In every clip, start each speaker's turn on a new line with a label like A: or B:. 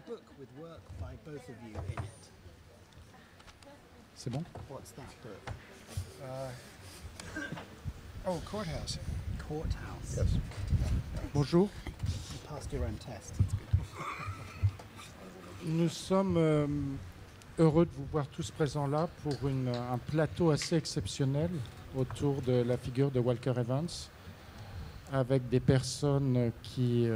A: book with work by both of you in it.
B: C'est bon?
A: What's that book?
C: Courthouse.
A: Courthouse.
C: Yes.
B: Bonjour.
A: You passed your own test. That's good.
B: Nous sommes heureux de vous voir tous présents là pour un plateau assez exceptionnel autour de la figure de Walker Evans, avec des personnes qui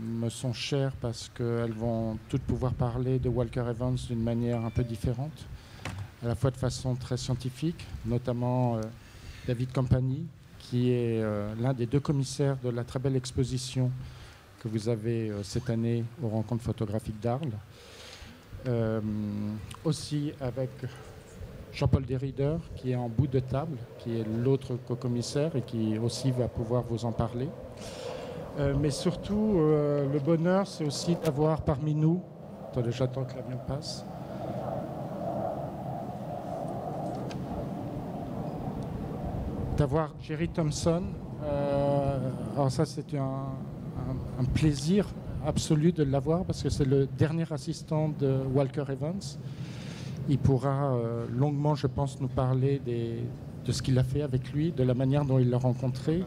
B: me sont chères parce qu'elles vont toutes pouvoir parler de Walker Evans d'une manière un peu différente, à la fois de façon très scientifique, notamment David Campany, qui est l'un des deux commissaires de la très belle exposition que vous avez cette année aux Rencontres photographiques d'Arles. Aussi avec Jean-Paul Derrider, qui est en bout de table, qui est l'autre co-commissaire et qui aussi va pouvoir vous en parler. Mais surtout, le bonheur, c'est aussi d'avoir parmi nous... Attendez, j'attends que l'avion passe. D'avoir Jerry Thompson. Alors ça, c'est un plaisir absolu de l'avoir parce que c'est le dernier assistant de Walker Evans. Il pourra longuement, je pense, nous parler de ce qu'il a fait avec lui, de la manière dont il l'a rencontré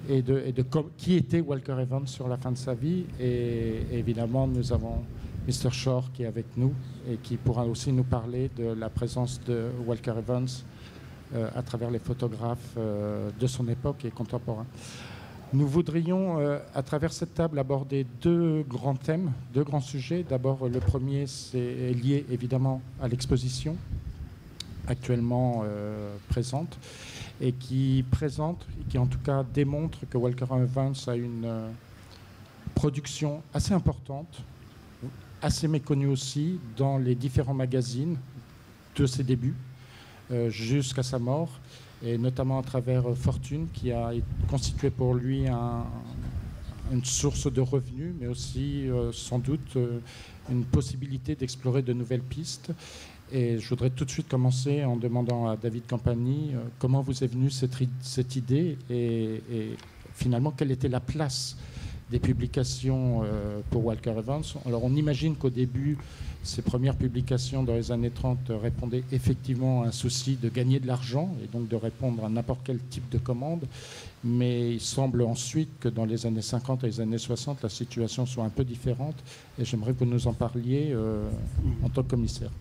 B: et de qui était Walker Evans sur la fin de sa vie. Et évidemment, nous avons Mr. Shore qui est avec nous et qui pourra aussi nous parler de la présence de Walker Evans à travers les photographes de son époque et contemporains. Nous voudrions, à travers cette table, aborder deux grands thèmes, deux grands sujets. D'abord, le premier, c'est lié évidemment à l'exposition actuellement présente et qui en tout cas démontre que Walker Evans a une production assez importante, assez méconnue aussi, dans les différents magazines de ses débuts jusqu'à sa mort, et notamment à travers Fortune, qui a constitué pour lui une source de revenus, mais aussi sans doute une possibilité d'explorer de nouvelles pistes. Et je voudrais tout de suite commencer en demandant à David Campany comment vous est venue cette idée et finalement quelle était la place des publications pour Walker Evans. Alors on imagine qu'au début, ces premières publications dans les années 30 répondaient effectivement à un souci de gagner de l'argent et donc de répondre à n'importe quel type de commande. Mais il semble ensuite que dans les années 50 et les années 60, la situation soit un peu différente. Et j'aimerais que vous nous en parliez en tant que commissaire.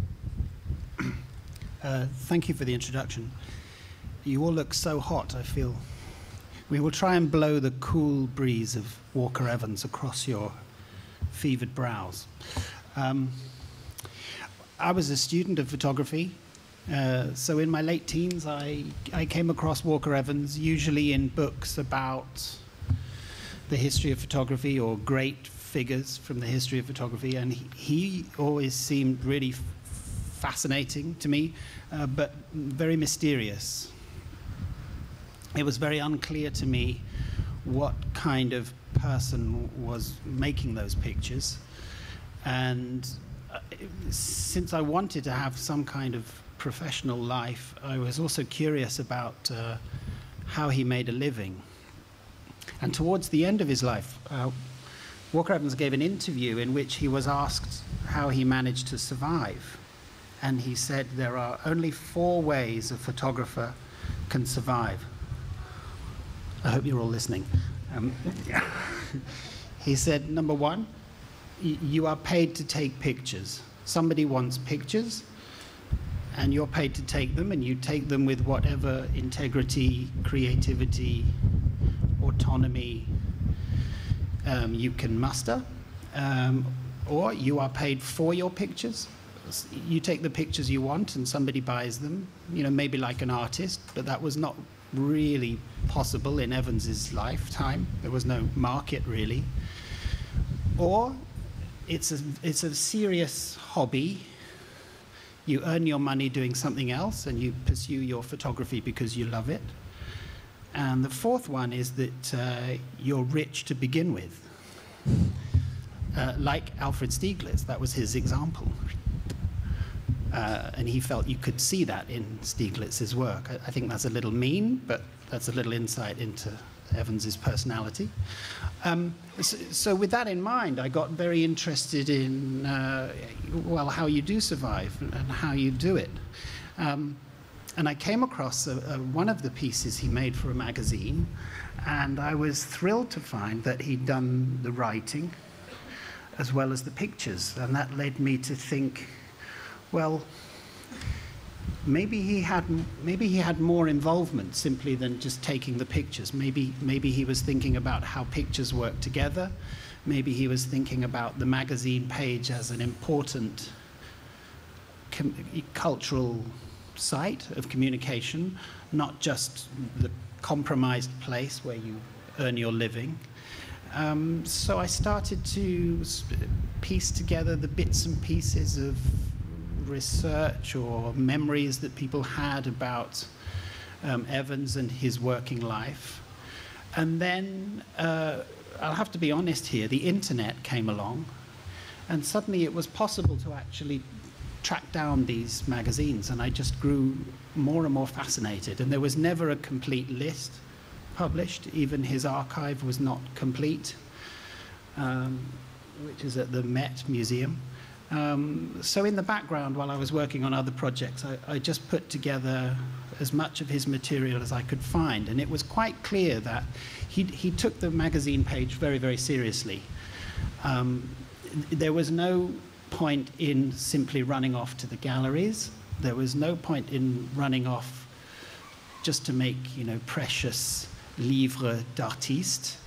A: Thank you for the introduction. You all look so hot, I feel. We will try and blow the cool breeze of Walker Evans across your fevered brows. I was a student of photography, so in my late teens I came across Walker Evans, usually in books about the history of photography or great figures from the history of photography, and he always seemed really fascinating to me, but very mysterious. It was very unclear to me what kind of person was making those pictures. And since I wanted to have some kind of professional life, I was also curious about how he made a living. And towards the end of his life, Walker Evans gave an interview in which he was asked how he managed to survive. And he said there are only 4 ways a photographer can survive. I hope you're all listening. He said, number 1, you are paid to take pictures. Somebody wants pictures, and you're paid to take them, and you take them with whatever integrity, creativity, autonomy you can muster. Or you are paid for your pictures. You take the pictures you want, and somebody buys them, maybe like an artist, but that was not really possible in Evans's lifetime. There was no market really. Or it's a serious hobby. You earn your money doing something else and you pursue your photography because you love it. And the 4th one is that you're rich to begin with. Like Alfred Stieglitz, that was his example. And he felt you could see that in Stieglitz's work. I think that's a little mean, but that's a little insight into Evans's personality. So with that in mind, I got very interested in, well, how you do survive and how you do it. And I came across one of the pieces he made for a magazine, and I was thrilled to find that he'd done the writing as well as the pictures. And that led me to think, well, maybe he had more involvement simply than just taking the pictures. Maybe he was thinking about how pictures work together. Maybe he was thinking about the magazine page as an important cultural site of communication, not just the compromised place where you earn your living. So I started to piece together the bits and pieces of research or memories that people had about Evans and his working life. And then, I'll have to be honest here, the internet came along, and suddenly it was possible to actually track down these magazines, and I just grew more and more fascinated. And there was never a complete list published. Even his archive was not complete, which is at the Met Museum. So in the background, while I was working on other projects, I just put together as much of his material as I could find. And it was quite clear that he took the magazine page very, very seriously. There was no point in simply running off to the galleries. There was no point in running off just to make, you know, precious livres d'artistes.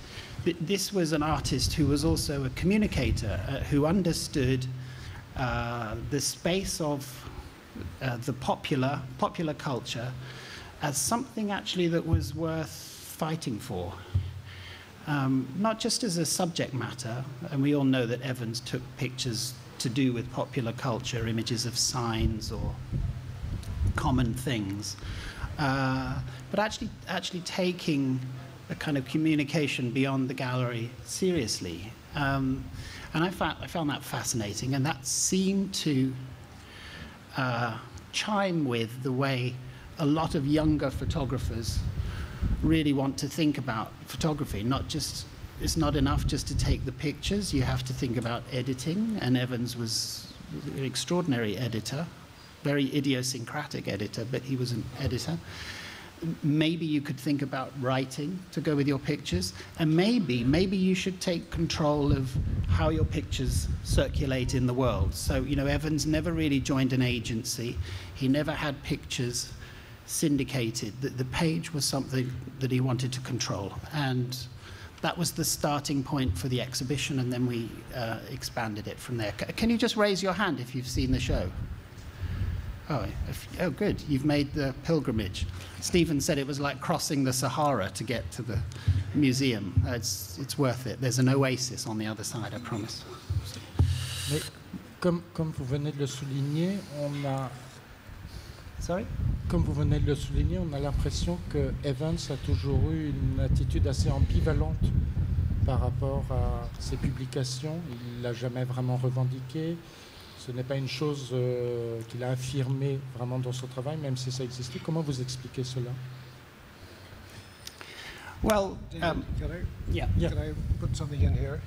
A: This was an artist who was also a communicator, who understood the space of the popular culture as something actually that was worth fighting for. Not just as a subject matter, and we all know that Evans took pictures to do with popular culture, images of signs or common things, but actually taking a kind of communication beyond the gallery seriously. And I found that fascinating, and that seemed to chime with the way a lot of younger photographers really want to think about photography. It's not enough just to take the pictures, you have to think about editing, and Evans was an extraordinary editor, very idiosyncratic editor, but he was an editor. Maybe you could think about writing to go with your pictures, and maybe you should take control of how your pictures circulate in the world. So, you know, Evans never really joined an agency. He never had pictures syndicated. The page was something that he wanted to control, and that was the starting point for the exhibition, and then we expanded it from there. Can you just raise your hand if you've seen the show? Oh, good. You've made the pilgrimage. Stephen said it was like crossing the Sahara to get to the museum. It's worth it. There's an oasis on the other side, I promise.
B: Mais comme vous venez de le souligner,
A: Sorry?
B: Comme vous venez de le souligner, on a l'impression que Evans a toujours eu une attitude assez ambivalente par rapport à ses publications. Il ne l'a jamais vraiment revendiqué. Ce n'est pas une chose qu'il a affirmée vraiment dans son travail, même si ça existait. Comment vous expliquez cela?
A: Well,
C: David,
A: yeah.
C: Can I put something in here?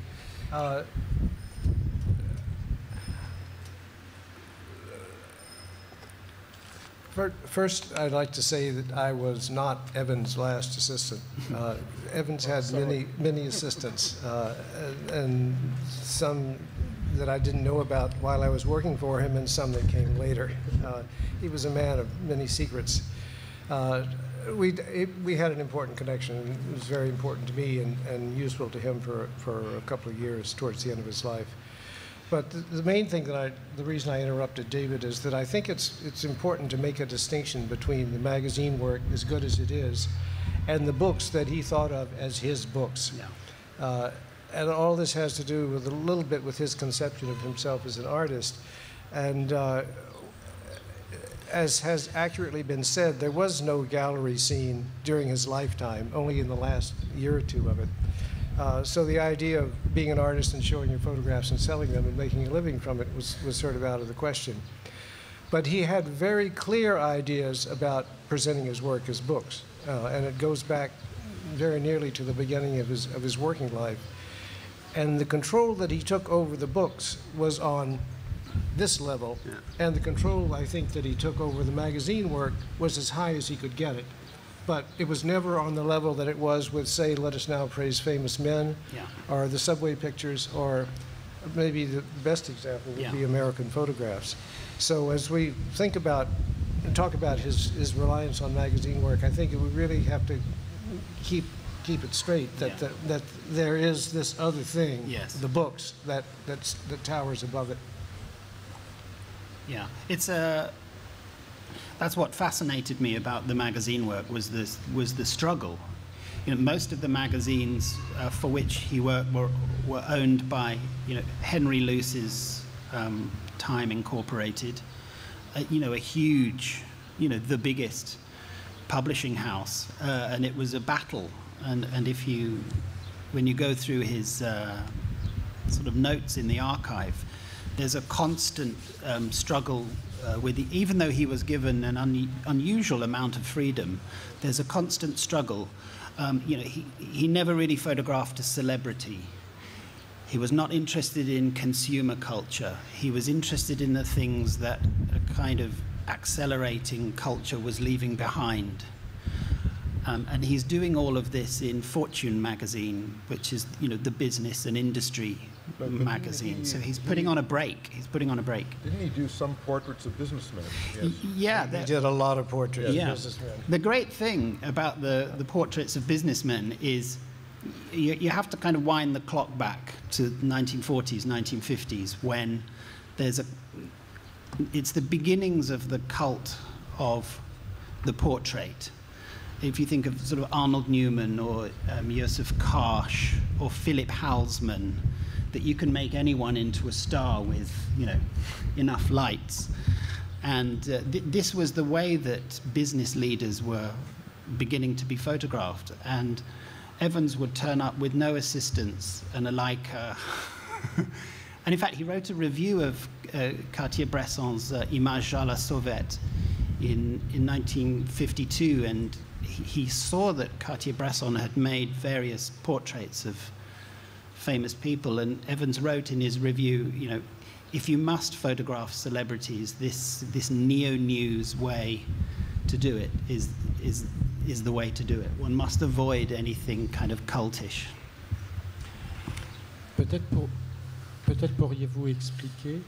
C: First, I'd like to say that I was not Evans' last assistant. Evans had many assistants, and some that I didn't know about while I was working for him, and some that came later. He was a man of many secrets. We had an important connection, and it was very important to me and useful to him for a couple of years towards the end of his life. But the main thing the reason I interrupted David is that I think it's important to make a distinction between the magazine work, as good as it is, and the books that he thought of as his books. Yeah. And all this has to do with a little bit with his conception of himself as an artist. And as has accurately been said, there was no gallery scene during his lifetime, only in the last year or two of it. So the idea of being an artist and showing your photographs and selling them and making a living from it was sort of out of the question. But he had very clear ideas about presenting his work as books. And it goes back very nearly to the beginning of his working life. And the control that he took over the books was on this level, and the control, I think, that he took over the magazine work was as high as he could get it. But it was never on the level that it was with, say, Let Us Now Praise Famous Men, or the Subway Pictures, or maybe the best example would be American Photographs. So as we think about and talk about his reliance on magazine work, I think we really have to keep it straight that that there is this other thing, the books, that towers above it.
A: Yeah, it's that's what fascinated me about the magazine work, was the struggle. You know, most of the magazines for which he worked were owned by, you know, Henry Luce's Time Incorporated, you know, a huge, you know, the biggest publishing house, and it was a battle. And if when you go through his sort of notes in the archive, there's a constant struggle with even though he was given an unusual amount of freedom, there's a constant struggle. You know, he never really photographed a celebrity. He was not interested in consumer culture. He was interested in the things that a kind of accelerating culture was leaving behind. And he's doing all of this in Fortune magazine, which is, you know, the business and industry magazine. So he's putting on a break. He's putting on a break.
D: Didn't he do some portraits of businessmen? Yes.
A: Yeah.
C: He did a lot of portraits of businessmen.
A: The great thing about the portraits of businessmen is you have to kind of wind the clock back to 1940s, 1950s, when it's the beginnings of the cult of the portrait. If you think of sort of Arnold Newman or Joseph Karsh or Philip Halsman, that you can make anyone into a star with, you know, enough lights. And this was the way that business leaders were beginning to be photographed. And Evans would turn up with no assistants and a Leica. And in fact, he wrote a review of Cartier-Bresson's Image à la Sauvette in 1952, and he saw that Cartier-Bresson had made various portraits of famous people, and Evans wrote in his review, you know, if you must photograph celebrities, this neo-news way to do it is the way to do it. One must avoid anything kind of cultish.
B: Peut-être pourriez-vous expliquer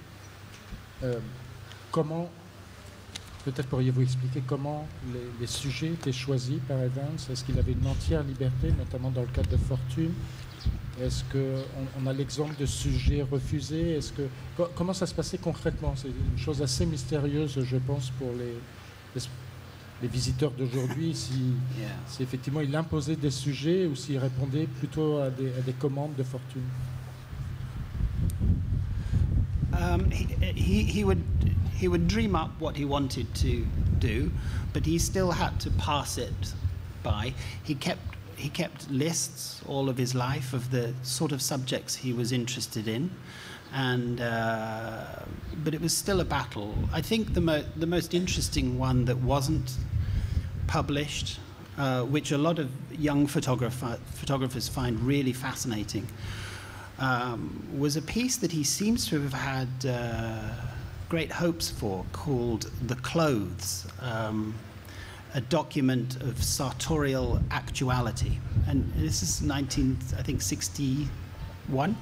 B: comment les sujets étaient choisis par Evans. Est-ce qu'il avait une entière liberté, notamment dans le cadre de Fortune? Est-ce qu'on a l'exemple de sujets refusés? Comment ça se passait concrètement? C'est une chose assez mystérieuse, je pense, pour les visiteurs d'aujourd'hui, si effectivement il imposait des sujets ou s'il répondait plutôt à des commandes de Fortune.
A: He would dream up what he wanted to do, but he still had to pass it by. He kept lists all of his life of the sort of subjects he was interested in, and but it was still a battle. I think the most interesting one that wasn't published, which a lot of young photographers find really fascinating, was a piece that he seems to have had great hopes for, called The Clothes, a document of sartorial actuality. And this is 1961.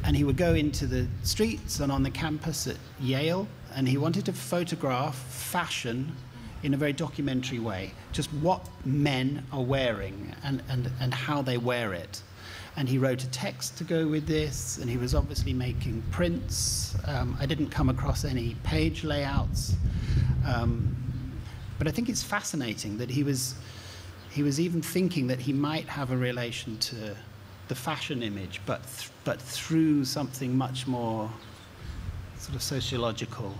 A: And he would go into the streets and on the campus at Yale, and he wanted to photograph fashion in a very documentary way, just what men are wearing and how they wear it. And he wrote a text to go with this, and he was obviously making prints. I didn't come across any page layouts, but I think it's fascinating that he was even thinking that he might have a relation to the fashion image, but through something much more sort of sociological,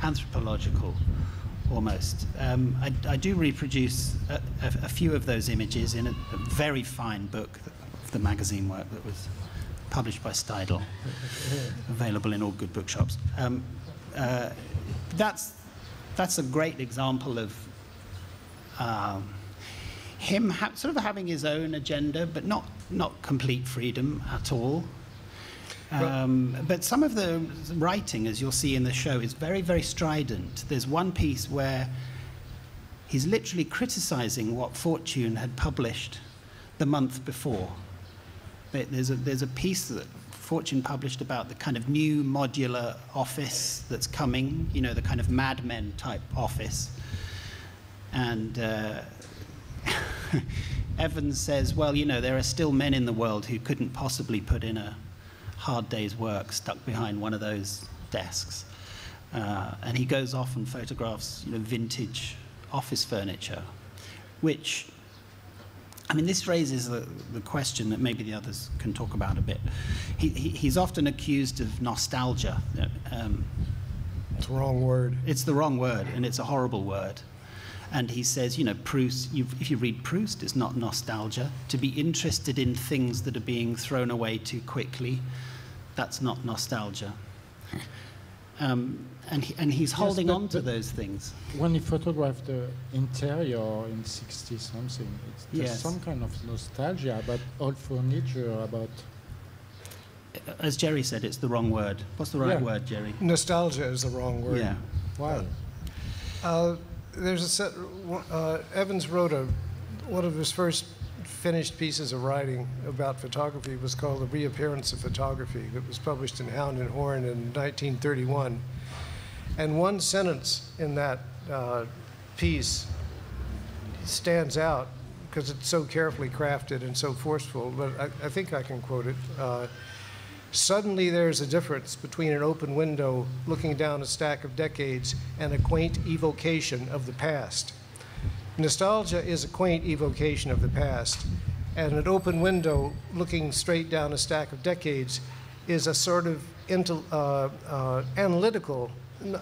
A: anthropological, almost. I do reproduce a few of those images in a very fine book of the magazine work that was published by Steidl, available in all good bookshops. That's a great example of him sort of having his own agenda, but not complete freedom at all. But some of the writing, as you'll see in the show, is very, very strident. There's one piece where he's literally criticizing what Fortune had published the month before. There's a piece that Fortune published about the kind of new modular office that's coming, you know, the kind of Mad Men type office. And Evans says, well, you know, there are still men in the world who couldn't possibly put in a hard day's work stuck behind one of those desks. And he goes off and photographs, you know, vintage office furniture, which, I mean, this raises the question that maybe the others can talk about a bit. He's often accused of nostalgia.
C: It's the wrong word.
A: It's the wrong word, and it's a horrible word. And he says, you know, Proust, if you read Proust, it's not nostalgia. To be interested in things that are being thrown away too quickly, that's not nostalgia. And he's holding on to those things.
B: When he photographed the interior in 60-something, there's some kind of nostalgia about old furniture, about...
A: As Jerry said, it's the wrong word. What's the right word, Jerry?
C: Nostalgia is the wrong word.
A: Yeah.
B: Why?
C: There's a set. Evans wrote one of his first finished pieces of writing about photography was called The Reappearance of Photography. That was published in Hound and Horn in 1931. And one sentence in that piece stands out because it's so carefully crafted and so forceful, but I think I can quote it. Suddenly there's a difference between an open window looking down a stack of decades and a quaint evocation of the past. Nostalgia is a quaint evocation of the past, and an open window looking straight down a stack of decades is a sort of analytical,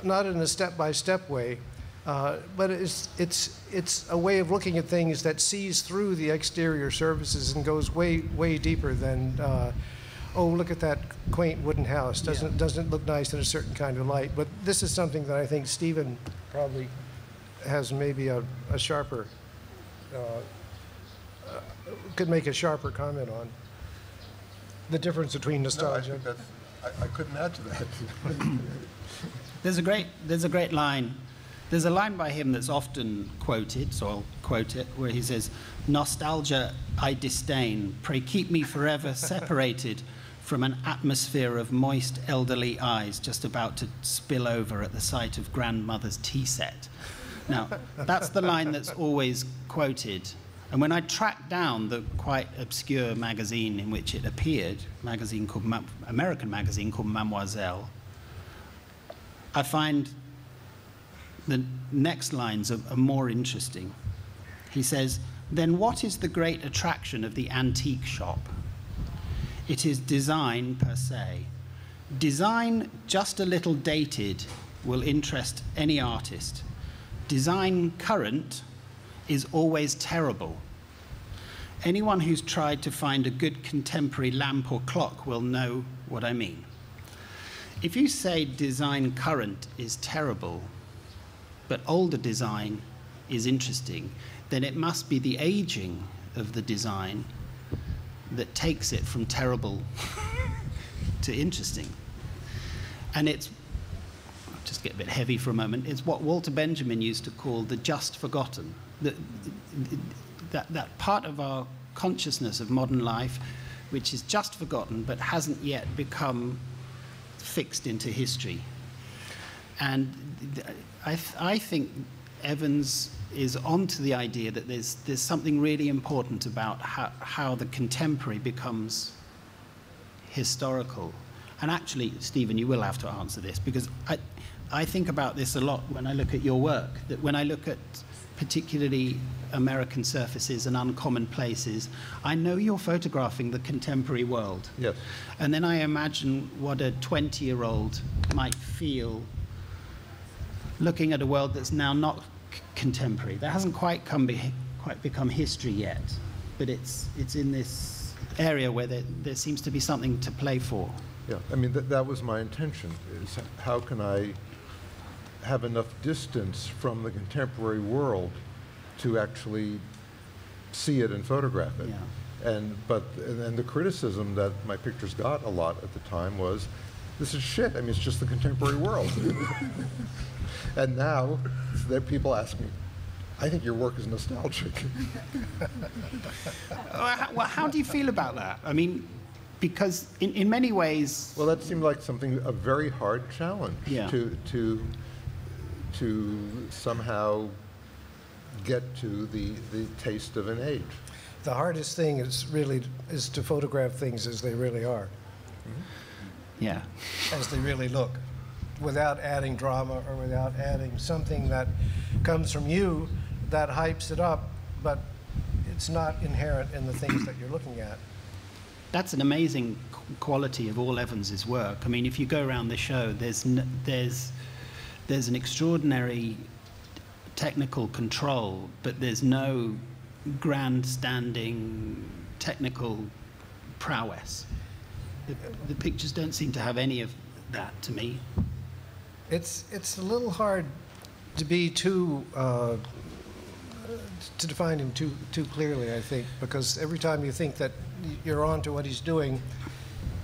C: not in a step-by-step way, but it's a way of looking at things that sees through the exterior surfaces and goes way, way deeper than oh, look at that quaint wooden house. Doesn't look nice in a certain kind of light. But this is something that I think Stephen probably has maybe a sharper, could make a sharper comment on. The difference between nostalgia.
D: No, I think I couldn't add to that.
A: There's a great line. There's a line by him that's often quoted, so I'll quote it, where he says, "Nostalgia I disdain, pray keep me forever separated from an atmosphere of moist elderly eyes just about to spill over at the sight of grandmother's tea set." Now, that's the line that's always quoted. And when I tracked down the quite obscure magazine in which it appeared, American magazine called Mademoiselle, I find the next lines are more interesting. He says, "Then what is the great attraction of the antique shop? It is design per se. Design just a little dated will interest any artist. Design current is always terrible. Anyone who's tried to find a good contemporary lamp or clock will know what I mean. If you say design current is terrible, but older design is interesting, then it must be the aging of the design that takes it from terrible to interesting." And it's, I'll just get a bit heavy for a moment, it's what Walter Benjamin used to call the just forgotten. That part of our consciousness of modern life which is just forgotten but hasn't yet become fixed into history. And I think Evans is onto the idea that there's something really important about how the contemporary becomes historical. And actually, Stephen, you will have to answer this, because I think about this a lot when I look at your work, that when I look at particularly American surfaces and uncommon places, I know you're photographing the contemporary world.
D: Yes.
A: And then I imagine what a 20-year-old might feel looking at a world that's now not contemporary. That hasn't quite become history yet, but it's in this area where there seems to be something to play for.
D: Yeah, I mean, that was my intention, is how can I have enough distance from the contemporary world to actually see it and photograph it.
A: Yeah.
D: And the criticism that my pictures got a lot at the time was, this is shit. I mean, it's just the contemporary world. And now that people ask me, I think your work is nostalgic.
A: Well, how do you feel about that? I mean, because in many ways...
D: Well, that seemed like a very hard challenge to somehow get to the taste of an age.
C: The hardest thing is to photograph things as they really are.
D: Mm-hmm.
A: Yeah.
C: As they really look, without adding drama or without adding something that comes from you that hypes it up, but it's not inherent in the things that you're looking at.
A: That's an amazing quality of all Evans's work. I mean, if you go around the show, there's an extraordinary technical control, but there's no grandstanding technical prowess. The pictures don't seem to have any of that to me.
C: It's a little hard to be too to define him too clearly, I think, because every time you think that you're on to what he's doing,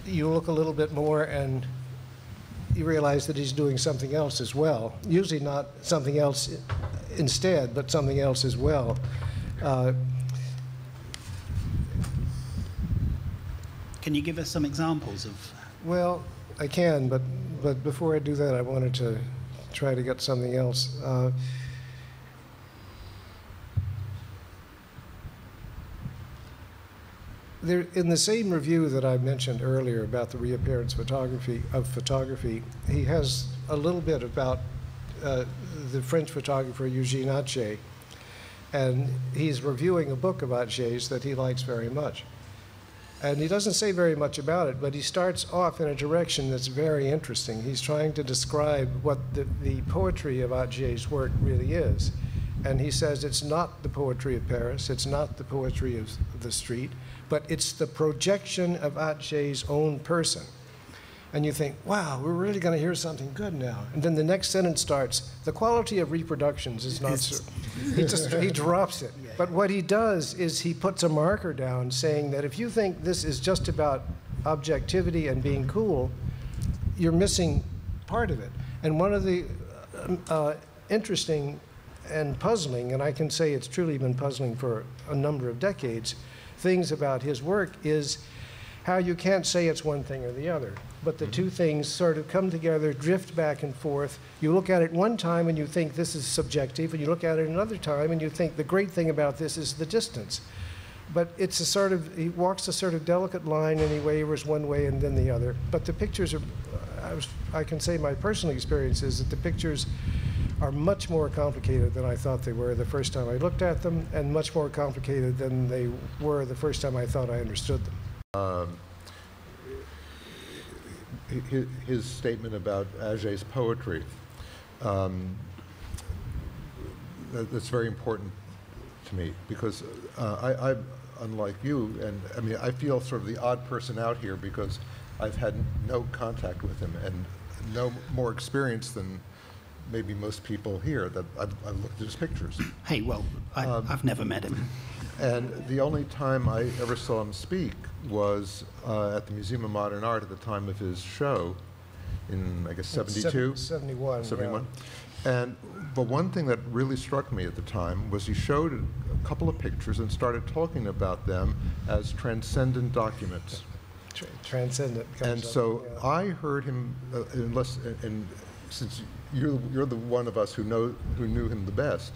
C: you look a little bit more and you realize that he's doing something else as well. Usually not something else instead, but something else as well.
A: Can you give us some examples of...
C: Well, I can, but before I do that, I wanted to try to get something else. In the same review that I mentioned earlier about the reappearance of photography, he has a little bit about the French photographer Eugène Atget, and he's reviewing a book of Atget's that he likes very much. And he doesn't say very much about it, but he starts off in a direction that's very interesting. He's trying to describe what the poetry of Atget's work really is. And he says it's not the poetry of Paris, it's not the poetry of the street, but it's the projection of Atget's own person. And you think, wow, we're really going to hear something good now. And then the next sentence starts, the quality of reproductions is not so. He drops it. But what he does is he puts a marker down saying that if you think this is just about objectivity and being cool, you're missing part of it. And one of the interesting and puzzling, and I can say it's truly been puzzling for a number of decades, things about his work is how you can't say it's one thing or the other, but the two things sort of come together, drift back and forth. You look at it one time and you think this is subjective, and you look at it another time and you think the great thing about this is the distance. But it's a sort of, he walks a sort of delicate line and he wavers one way and then the other. But the pictures are, I can say my personal experience is that the pictures are much more complicated than I thought they were the first time I looked at them, and much more complicated than they were the first time I thought I understood them.
D: His statement about Atget's poetry, that's very important to me, because I, unlike you, and I mean, I feel sort of the odd person out here because I've had no contact with him and no more experience than maybe most people here that I've looked at his pictures.
A: Hey, well, I've never met him.
D: And the only time I ever saw him speak was at the Museum of Modern Art at the time of his show in, I guess, 72?
C: 71.
D: 71. Yeah. But one thing that really struck me at the time was he showed a couple of pictures and started talking about them as transcendent documents.
C: Transcendent.
D: And so yeah. I heard him, and since you're the one of us who knew him the best,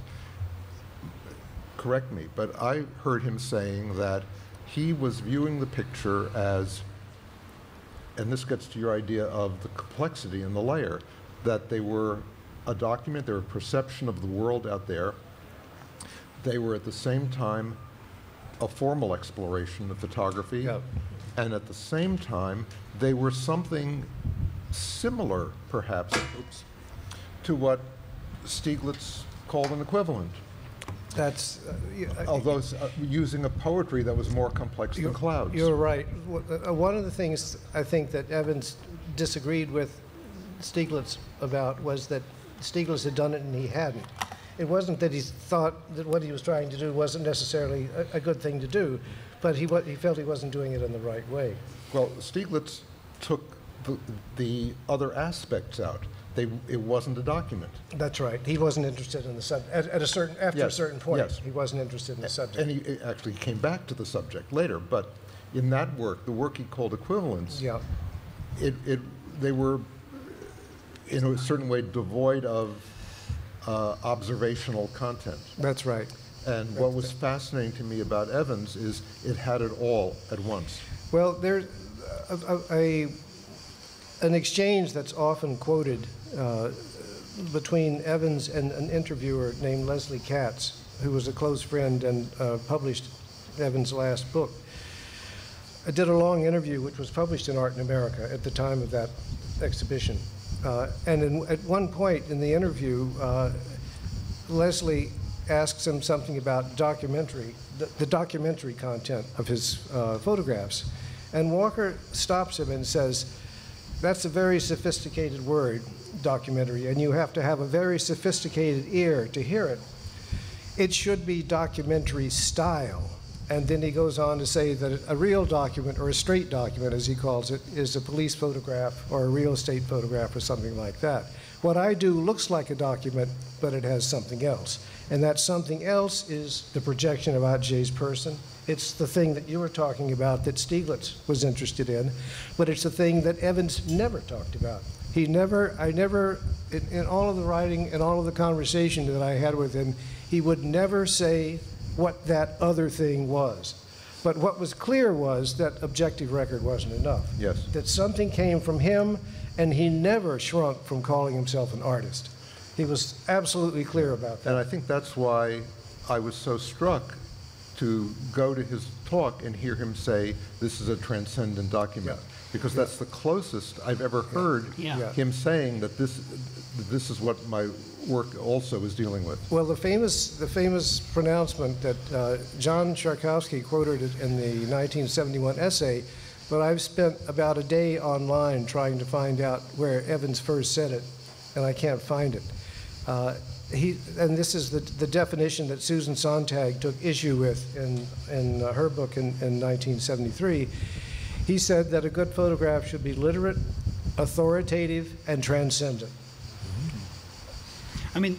D: correct me, but I heard him saying that he was viewing the picture as, and this gets to your idea of the complexity and the layer, that they were a document, they were a perception of the world out there. They were at the same time a formal exploration of photography,
C: yep.
D: And at the same time they were something similar, perhaps, to what Stieglitz called an equivalent.
C: That's,
D: although using a poetry that was more complex than clouds.
C: You're right. One of the things I think that Evans disagreed with Stieglitz about was that Stieglitz had done it and he hadn't. It wasn't that he thought that what he was trying to do wasn't necessarily a good thing to do, but he felt he wasn't doing it in the right way.
D: Well, Stieglitz took the other aspects out. It wasn't a document.
C: That's right. He wasn't interested in the subject. After a certain point,
D: yes.
C: he wasn't interested in the subject.
D: And he actually came back to the subject later. But in that work, the work he called Equivalence,
C: Yeah.
D: They were, in a certain way, devoid of observational content.
C: That's right.
D: And what was fascinating to me about Evans is it had it all at once.
C: Well, there's an exchange that's often quoted between Evans and an interviewer named Leslie Katz, who was a close friend and published Evans' last book. I did a long interview which was published in Art in America at the time of that exhibition. And at one point in the interview, Leslie asks him something about the documentary content of his photographs. And Walker stops him and says, "That's a very sophisticated word, documentary, and you have to have a very sophisticated ear to hear it. It should be documentary style." And then he goes on to say that a real document, or a straight document as he calls it, is a police photograph or a real estate photograph or something like that. What I do looks like a document, but it has something else. And that something else is the projection about Jay's person. It's the thing that you were talking about that Stieglitz was interested in, but it's the thing that Evans never talked about. In all of the writing and all of the conversation that I had with him, he would never say what that other thing was. But what was clear was that objective record wasn't enough.
D: Yes.
C: That something came from him, and he never shrunk from calling himself an artist. He was absolutely clear about that.
D: And I think that's why I was so struck to go to his talk and hear him say, this is a transcendent document.
C: Yeah.
D: Because that's the closest I've ever heard
A: Yeah.
D: him saying that this is what my work also is dealing with.
C: Well, the famous pronouncement that John Sharkowski quoted it in the 1971 essay, but I've spent about a day online trying to find out where Evans first said it, and I can't find it. And this is the definition that Susan Sontag took issue with in her book in 1973. He said that a good photograph should be literate, authoritative, and transcendent.
A: I mean,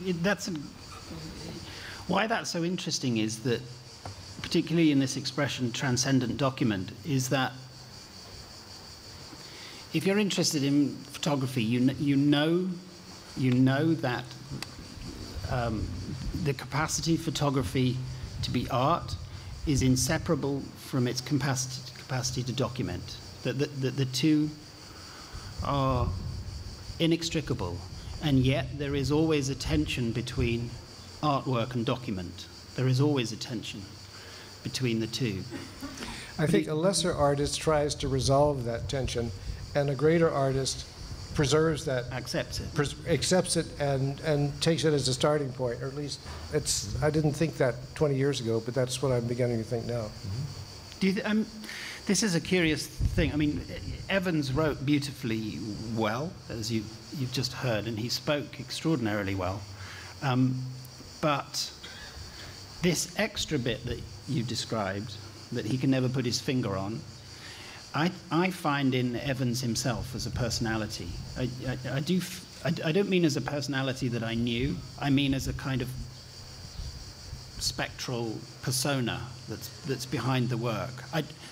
A: why that's so interesting is that, particularly in this expression, transcendent document, is that if you're interested in photography, you know that the capacity of photography to be art is inseparable from its capacity to document. That the two are inextricable. And yet there is always a tension between artwork and document. There is always a tension between the two.
C: I think a lesser artist tries to resolve that tension, and a greater artist preserves that,
A: Accepts it.
C: accepts it, and takes it as a starting point. Or at least I didn't think that 20 years ago, but that's what I'm beginning to think now.
A: Do you this is a curious thing. I mean, Evans wrote beautifully well, as you've just heard, and he spoke extraordinarily well. But this extra bit that you described, that he can never put his finger on, I find in Evans himself as a personality. I don't mean as a personality that I knew. I mean as a kind of spectral persona that's behind the work.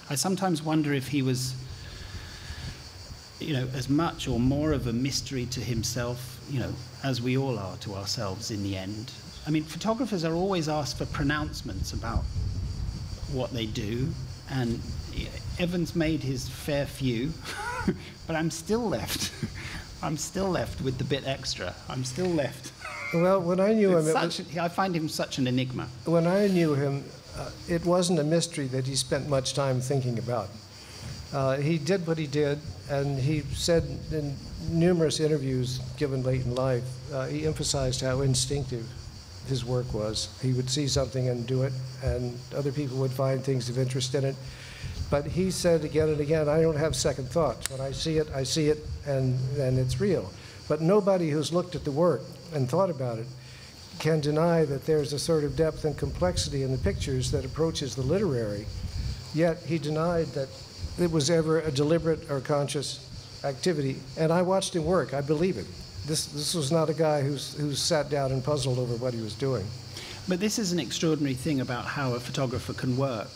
A: I sometimes wonder if he was, as much or more of a mystery to himself, as we all are to ourselves in the end. I mean, photographers are always asked for pronouncements about what they do, and Evans made his fair few, but I'm still left with the bit extra. I'm still left.
C: Well, when I knew him,
A: I find him such an enigma.
C: When I knew him, it wasn't a mystery that he spent much time thinking about. He did what he did, and he said in numerous interviews given late in life, he emphasized how instinctive his work was. He would see something and do it, and other people would find things of interest in it. But he said again and again, I don't have second thoughts. When I see it, and it's real. But nobody who's looked at the work and thought about it can deny that there's a sort of depth and complexity in the pictures that approaches the literary, yet he denied that it was ever a deliberate or conscious activity. And I watched him work. I believe it. This was not a guy who's sat down and puzzled over what he was doing.
A: But this is an extraordinary thing about how a photographer can work,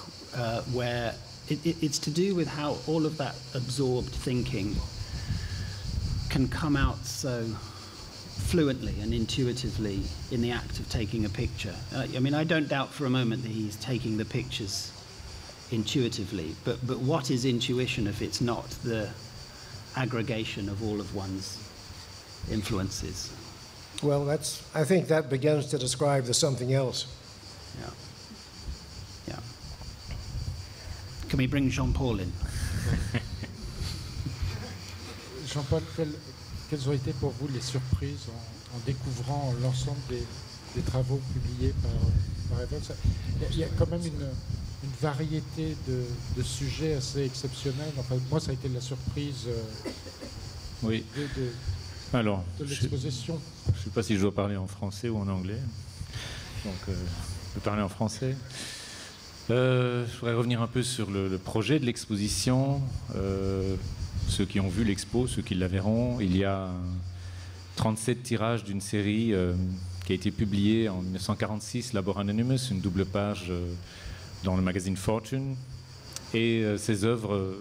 A: where it's to do with how all of that absorbed thinking can come out so fluently and intuitively in the act of taking a picture. I mean, I don't doubt for a moment that he's taking the pictures intuitively, but what is intuition if it's not the aggregation of all of one's influences?
C: Well, I think that begins to describe the something else.
A: Yeah. Yeah. Can we bring Jean-Paul in?
B: Jean-Paul, quelles ont été pour vous les surprises en découvrant l'ensemble des travaux publiés par Evans? Il y a quand même une variété de sujets assez exceptionnels. Enfin, moi, ça a été la surprise
E: oui. Alors,
B: de l'exposition.
E: Je ne sais pas si je dois parler en français ou en anglais. Donc, je peux parler en français. Je voudrais revenir un peu sur le projet de l'exposition. Ceux qui ont vu l'expo, ceux qui la verront, il y a 37 tirages d'une série qui a été publiée en 1946, Labor Anonymous, une double page dans le magazine Fortune. Et ces œuvres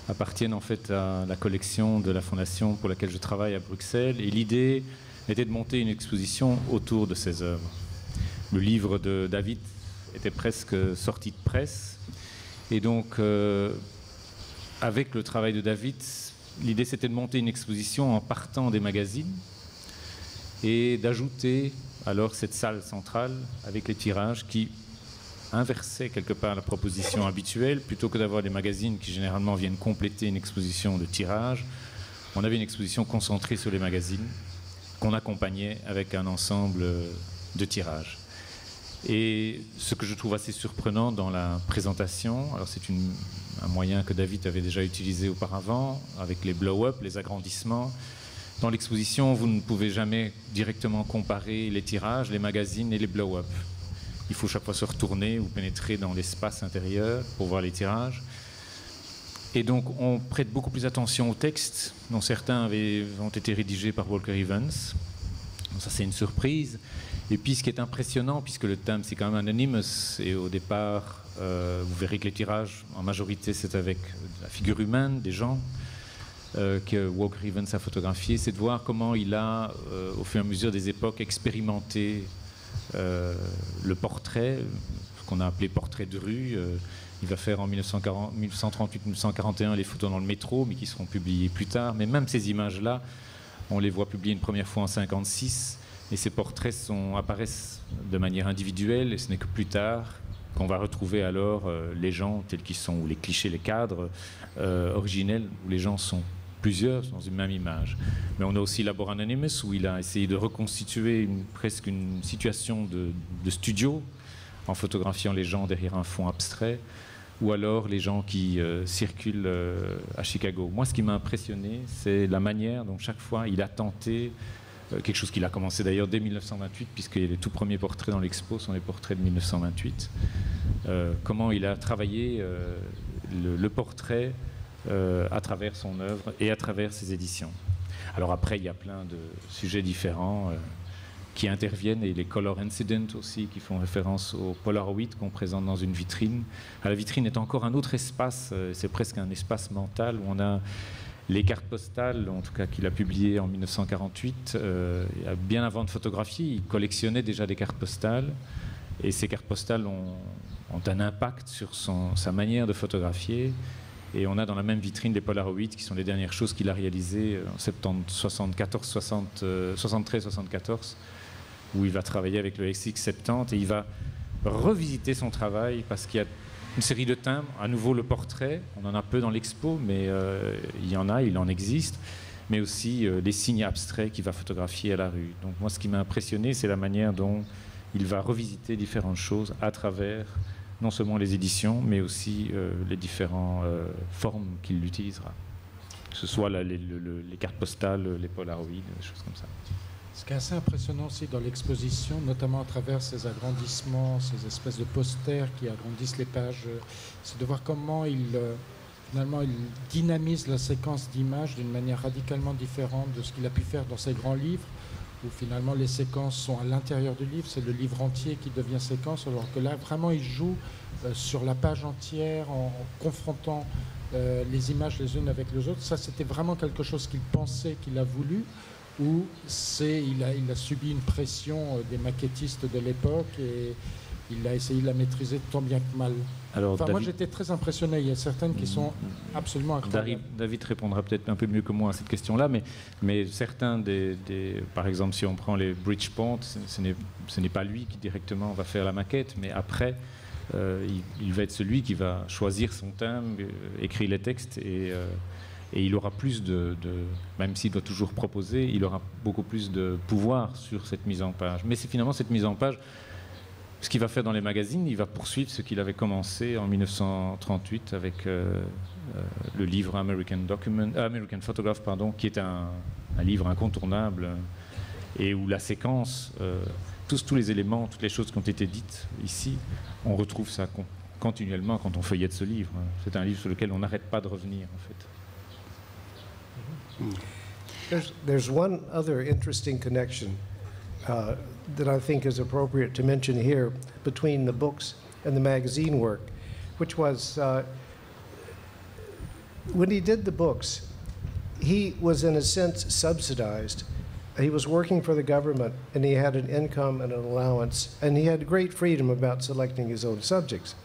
E: appartiennent en fait à la collection de la fondation pour laquelle je travaille à Bruxelles. Et l'idée était de monter une exposition autour de ces œuvres. Le livre de David était presque sorti de presse. Et donc, avec le travail de David, l'idée c'était de monter une exposition en partant des magazines et d'ajouter alors cette salle centrale avec les tirages qui inversait quelque part la proposition habituelle. Plutôt que d'avoir des magazines qui généralement viennent compléter une exposition de tirage, on avait une exposition concentrée sur les magazines qu'on accompagnait avec un ensemble de tirages. Et ce que je trouve assez surprenant dans la présentation, alors c'est un moyen que David avait déjà utilisé auparavant avec les blow-up, les agrandissements. Dans l'exposition, vous ne pouvez jamais directement comparer les tirages, les magazines et les blow-up. Il faut chaque fois se retourner ou pénétrer dans l'espace intérieur pour voir les tirages. Et donc, on prête beaucoup plus attention aux textes, dont certains ont été rédigés par Walker Evans. Donc ça, c'est une surprise. Et puis, ce qui est impressionnant, puisque le thème, c'est quand même anonymous, et au départ, vous verrez que les tirages, en majorité, c'est avec la figure humaine, des gens que Walker Evans a photographié, c'est de voir comment il a, au fur et à mesure des époques, expérimenté le portrait, ce qu'on a appelé portrait de rue. Il va faire en 1938-1941 les photos dans le métro, mais qui seront publiées plus tard. Mais même ces images-là, on les voit publiées une première fois en 1956, et ces portraits apparaissent de manière individuelle, et ce n'est que plus tard qu'on va retrouver alors les gens tels qu'ils sont, ou les clichés, les cadres originels, où les gens sont plusieurs dans une même image. Mais on a aussi Labor Anonymous, où il a essayé de reconstituer presque une situation de studio, en photographiant les gens derrière un fond abstrait, ou alors les gens qui circulent à Chicago. Moi, ce qui m'a impressionné, c'est la manière dont chaque fois il a tenté, quelque chose qu'il a commencé d'ailleurs dès 1928, puisque les tout premiers portraits dans l'expo sont les portraits de 1928, comment il a travaillé le portrait à travers son œuvre et à travers ses éditions. Alors après, il y a plein de sujets différents qui interviennent, et les color incidents aussi, qui font référence au Polaroid qu'on présente dans une vitrine. La vitrine est encore un autre espace, c'est presque un espace mental, où on a les cartes postales, en tout cas qu'il a publiées en 1948, bien avant de photographier, il collectionnait déjà des cartes postales, et ces cartes postales ont un impact sur sa manière de photographier. Et on a dans la même vitrine les Polaroids, qui sont les dernières choses qu'il a réalisées en 73-74, où il va travailler avec le SX70, et il va revisiter son travail parce qu'il y a une série de timbres, à nouveau le portrait, on en a peu dans l'expo, mais il en existe, mais aussi les signes abstraits qu'il va photographier à la rue. Donc moi, ce qui m'a impressionné, c'est la manière dont il va revisiter différentes choses à travers non seulement les éditions, mais aussi les différentes formes qu'il utilisera. Que ce soit les cartes postales, les Polaroids, des choses comme ça.
B: Ce qui est assez impressionnant aussi dans l'exposition, notamment à travers ces agrandissements, ces espèces de posters qui agrandissent les pages, c'est de voir comment finalement, il dynamise la séquence d'images d'une manière radicalement différente de ce qu'il a pu faire dans ses grands livres, où finalement les séquences sont à l'intérieur du livre, c'est le livre entier qui devient séquence, alors que là, vraiment, il joue sur la page entière en confrontant les images les unes avec les autres. Ça, c'était vraiment quelque chose qu'il pensait, qu'il a voulu, ou il a subi une pression des maquettistes de l'époque et il a essayé de la maîtriser tant bien que mal.
E: Alors,
B: moi, j'étais très impressionné. Il y a certaines qui sont absolument incroyables.
E: David répondra peut-être un peu mieux que moi à cette question-là, mais certains par exemple, si on prend les Bridgepont, ce n'est pas lui qui directement va faire la maquette, mais après, il va être celui qui va choisir son thème, écrire les textes, et il aura plus même s'il doit toujours proposer, il aura beaucoup plus de pouvoir sur cette mise en page. Mais c'est finalement cette mise en page. Ce qu'il va faire dans les magazines, il va poursuivre ce qu'il avait commencé en 1938 avec le livre American Photograph, qui est un livre incontournable et où la séquence, tous les éléments, toutes les choses qui ont été dites ici, on retrouve ça continuellement quand on feuillette ce livre. C'est un livre sur lequel on n'arrête pas de revenir, en fait.
C: There's one other interesting connection that I think is appropriate to mention here between the books and the magazine work, which was when he did the books, he was in a sense subsidized. He was working for the government and he had an income and an allowance, and he had great freedom about selecting his own subjects.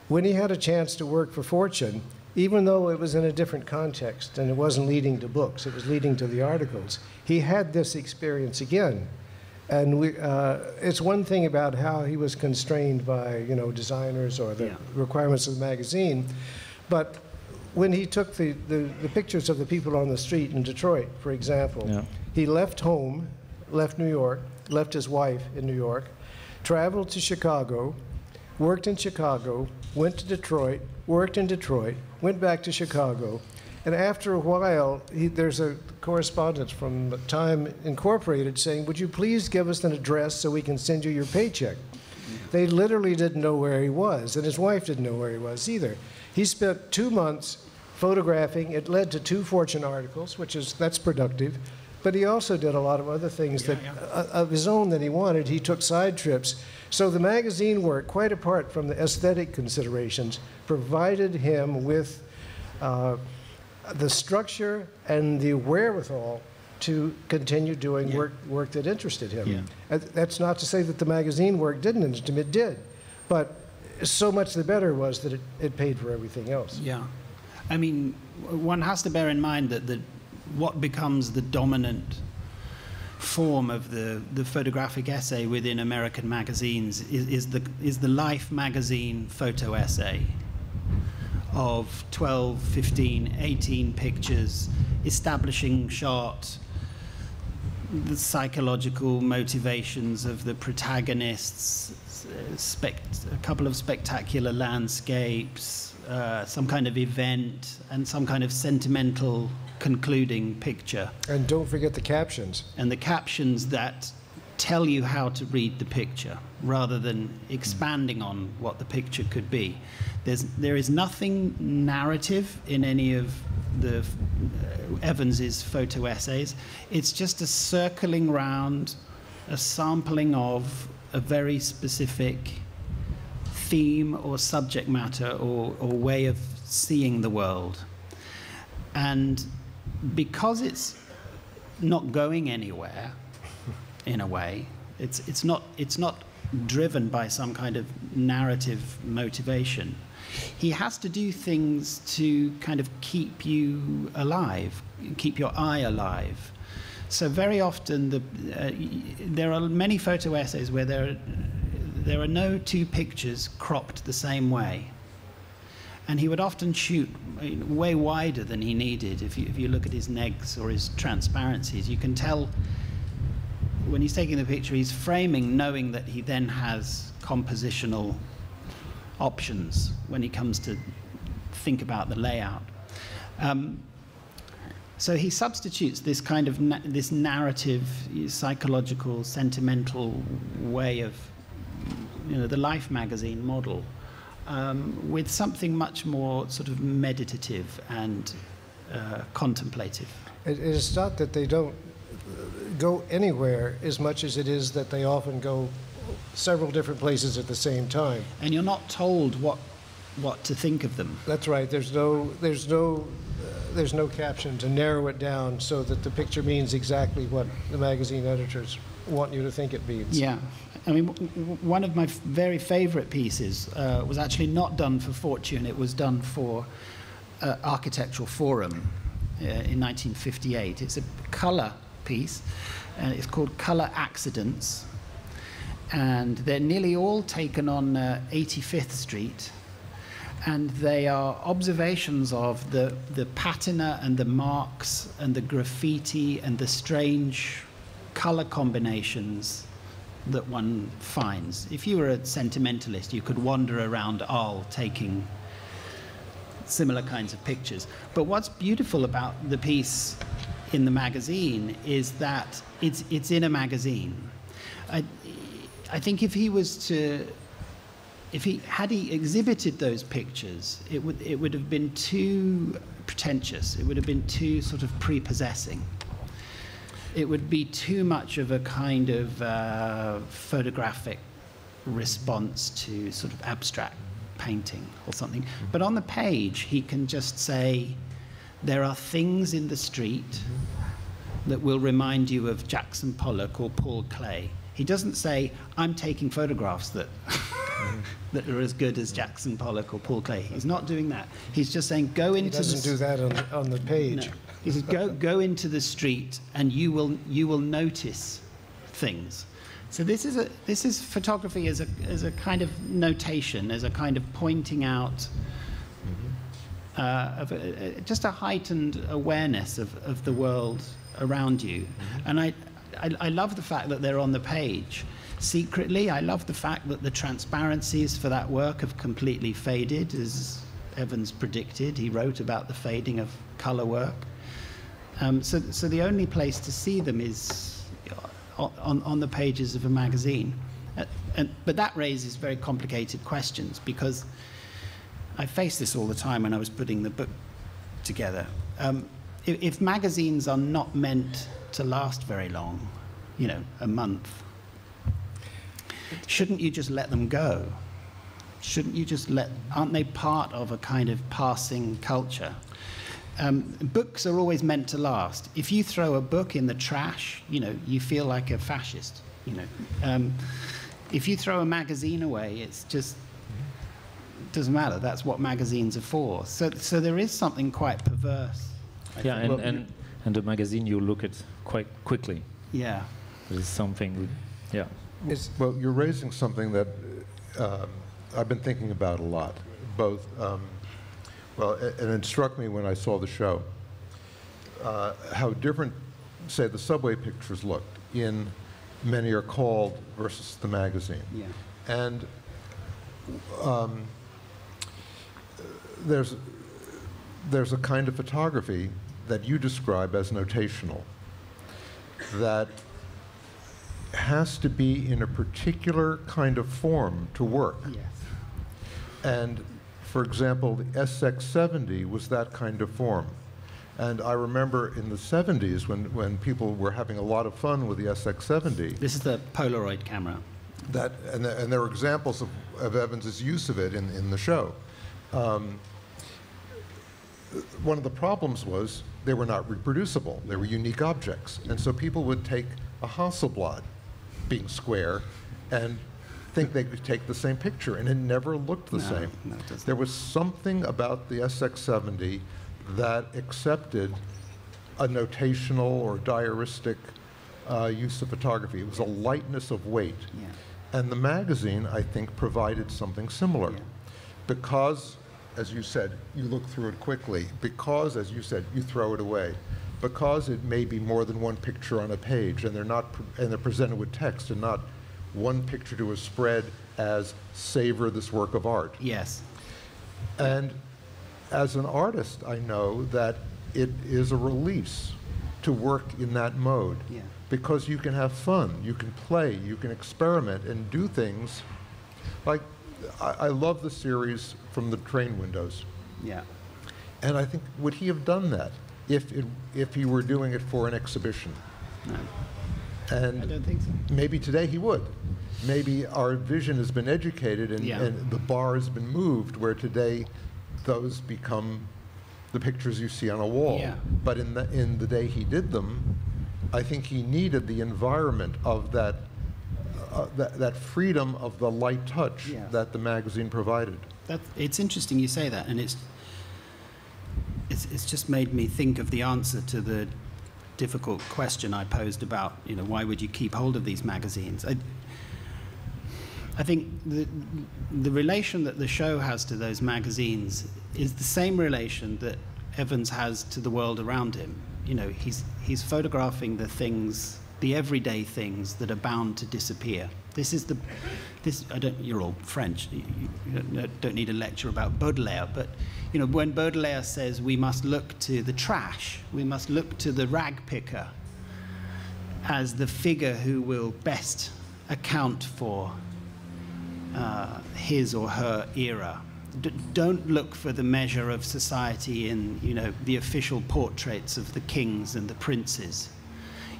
C: When he had a chance to work for Fortune, even though it was in a different context and it wasn't leading to books, it was leading to the articles, he had this experience again. And it's one thing about how he was constrained by, designers or the requirements of the magazine, but when he took the pictures of the people on the street in Detroit, for example, he left home, left New York, left his wife in New York, traveled to Chicago, worked in Chicago, went to Detroit, worked in Detroit, went back to Chicago, and after a while, there's a correspondence from Time Incorporated saying, would you please give us an address so we can send you your paycheck? They literally didn't know where he was, and his wife didn't know where he was either. He spent 2 months photographing. It led to 2 Fortune articles, that's productive. But he also did a lot of other things of his own that he wanted. He took side trips. So the magazine work, quite apart from the aesthetic considerations, provided him with the structure and the wherewithal to continue doing work that interested him. That's not to say that the magazine work didn't interest him, it did. But so much the better was that it paid for everything else.
A: Yeah. I mean, one has to bear in mind that what becomes the dominant form of the photographic essay within American magazines is the Life magazine photo essay of 12, 15, 18 pictures establishing shot, the psychological motivations of the protagonists, a couple of spectacular landscapes, some kind of event, and some kind of sentimental concluding picture.
C: And don't forget the captions.
A: And the captions that tell you how to read the picture rather than expanding on what the picture could be. There is nothing narrative in any of the Evans's photo essays. It's just a circling round, a sampling of a very specific theme or subject matter or way of seeing the world. And because it's not going anywhere, in a way, it's not driven by some kind of narrative motivation. He has to do things to kind of keep you alive, keep your eye alive. So very often there are many photo essays where there are no 2 pictures cropped the same way. And he would often shoot way wider than he needed. If you look at his negs or his transparencies, you can tell when he's taking the picture, he's framing knowing that he then has compositional options when he comes to think about the layout. So he substitutes this kind of this narrative, psychological, sentimental way of, the Life magazine model, with something much more sort of meditative and contemplative.
C: It is not that they don't go anywhere as much as it is that they often go several different places at the same time.
A: And you're not told what to think of them.
C: That's right. There's no caption to narrow it down so that the picture means exactly what the magazine editors want you to think it means.
A: Yeah. I mean, one of my very favorite pieces was actually not done for Fortune. It was done for Architectural Forum in 1958. It's a color piece, and it's called Color Accidents. And they're nearly all taken on 85th Street. And they are observations of the patina and the marks and the graffiti and the strange color combinations that one finds. If you were a sentimentalist, you could wander around Arles taking similar kinds of pictures. But what's beautiful about the piece in the magazine is that it's in a magazine. I think if he had exhibited those pictures, it would have been too pretentious. It would have been too sort of prepossessing. It would be too much of a kind of photographic response to sort of abstract painting or something. But on the page, he can just say, there are things in the street that will remind you of Jackson Pollock or Paul Klee. He doesn't say, I'm taking photographs that that are as good as Jackson Pollock or Paul Klee. He's not doing that. He's just saying, go into.
C: He doesn't do that on the page.
A: No. He says, go into the street, and you will notice things. So this is photography as a kind of notation, as a kind of pointing out of just a heightened awareness of the world around you. And I love the fact that they're on the page. Secretly, I love the fact that the transparencies for that work have completely faded, as Evans predicted. He wrote about the fading of color work. So the only place to see them is on the pages of a magazine. But that raises very complicated questions, because I face this all the time when I was putting the book together. If magazines are not meant to last very long, a month, shouldn't you just let them go? Shouldn't you just aren't they part of a kind of passing culture? Books are always meant to last. If you throw a book in the trash, you feel like a fascist, If you throw a magazine away, it's just, doesn't matter. That's what magazines are for. So there is something quite perverse.
E: Yeah, and the magazine you look at quite quickly.
A: Yeah.
E: There's something, yeah.
D: Well, you're raising something that I've been thinking about a lot, both, and it struck me when I saw the show, how different, say, the subway pictures looked in Many Are Called versus the magazine.
A: Yeah.
D: And there's a kind of photography that you describe as notational that has to be in a particular kind of form to work.
A: Yes.
D: And for example, the SX70 was that kind of form. And I remember in the 70s when people were having a lot of fun with the SX70.
A: This is the Polaroid camera.
D: And there were examples of Evans's use of it in the show. One of the problems was they were not reproducible. They were unique objects. And so people would take a Hasselblad, being square, and think they could take the same picture, and it never looked the same.
A: No, it doesn't.
D: There was something about the SX70 that accepted a notational or diaristic use of photography. It was a lightness of weight.
A: Yeah.
D: And the magazine, I think, provided something similar.
A: Yeah.
D: Because, as you said, you look through it quickly. Because, as you said, you throw it away. Because it may be more than one picture on a page, and they're presented with text, and not one picture to a spread as savor this work of art.
A: Yes.
D: And as an artist, I know that it is a release to work in that mode.
A: Yeah.
D: Because you can have fun, you can play, you can experiment and do things. Like, I love the series from the train windows.
A: Yeah.
D: And I think, would he have done that if he were doing it for an exhibition?
A: No.
D: And
A: I don't think so.
D: maybe today he would. Maybe our vision has been educated and,
A: Yeah.
D: and the bar has been moved, where today those become the pictures you see on a wall.
A: Yeah.
D: But in the day he did them, I think he needed the environment of that that freedom of the light touch
A: Yeah.
D: that the magazine provided.
A: It's interesting you say that, and it's just made me think of the answer to the difficult question I posed about, why would you keep hold of these magazines? I think the relation that the show has to those magazines is the same relation that Evans has to the world around him. He's photographing the things, the everyday things that are bound to disappear. You're all French. You don't need a lecture about Baudelaire, but when Baudelaire says we must look to the trash, we must look to the rag picker as the figure who will best account for his or her era. Don't look for the measure of society in the official portraits of the kings and the princes.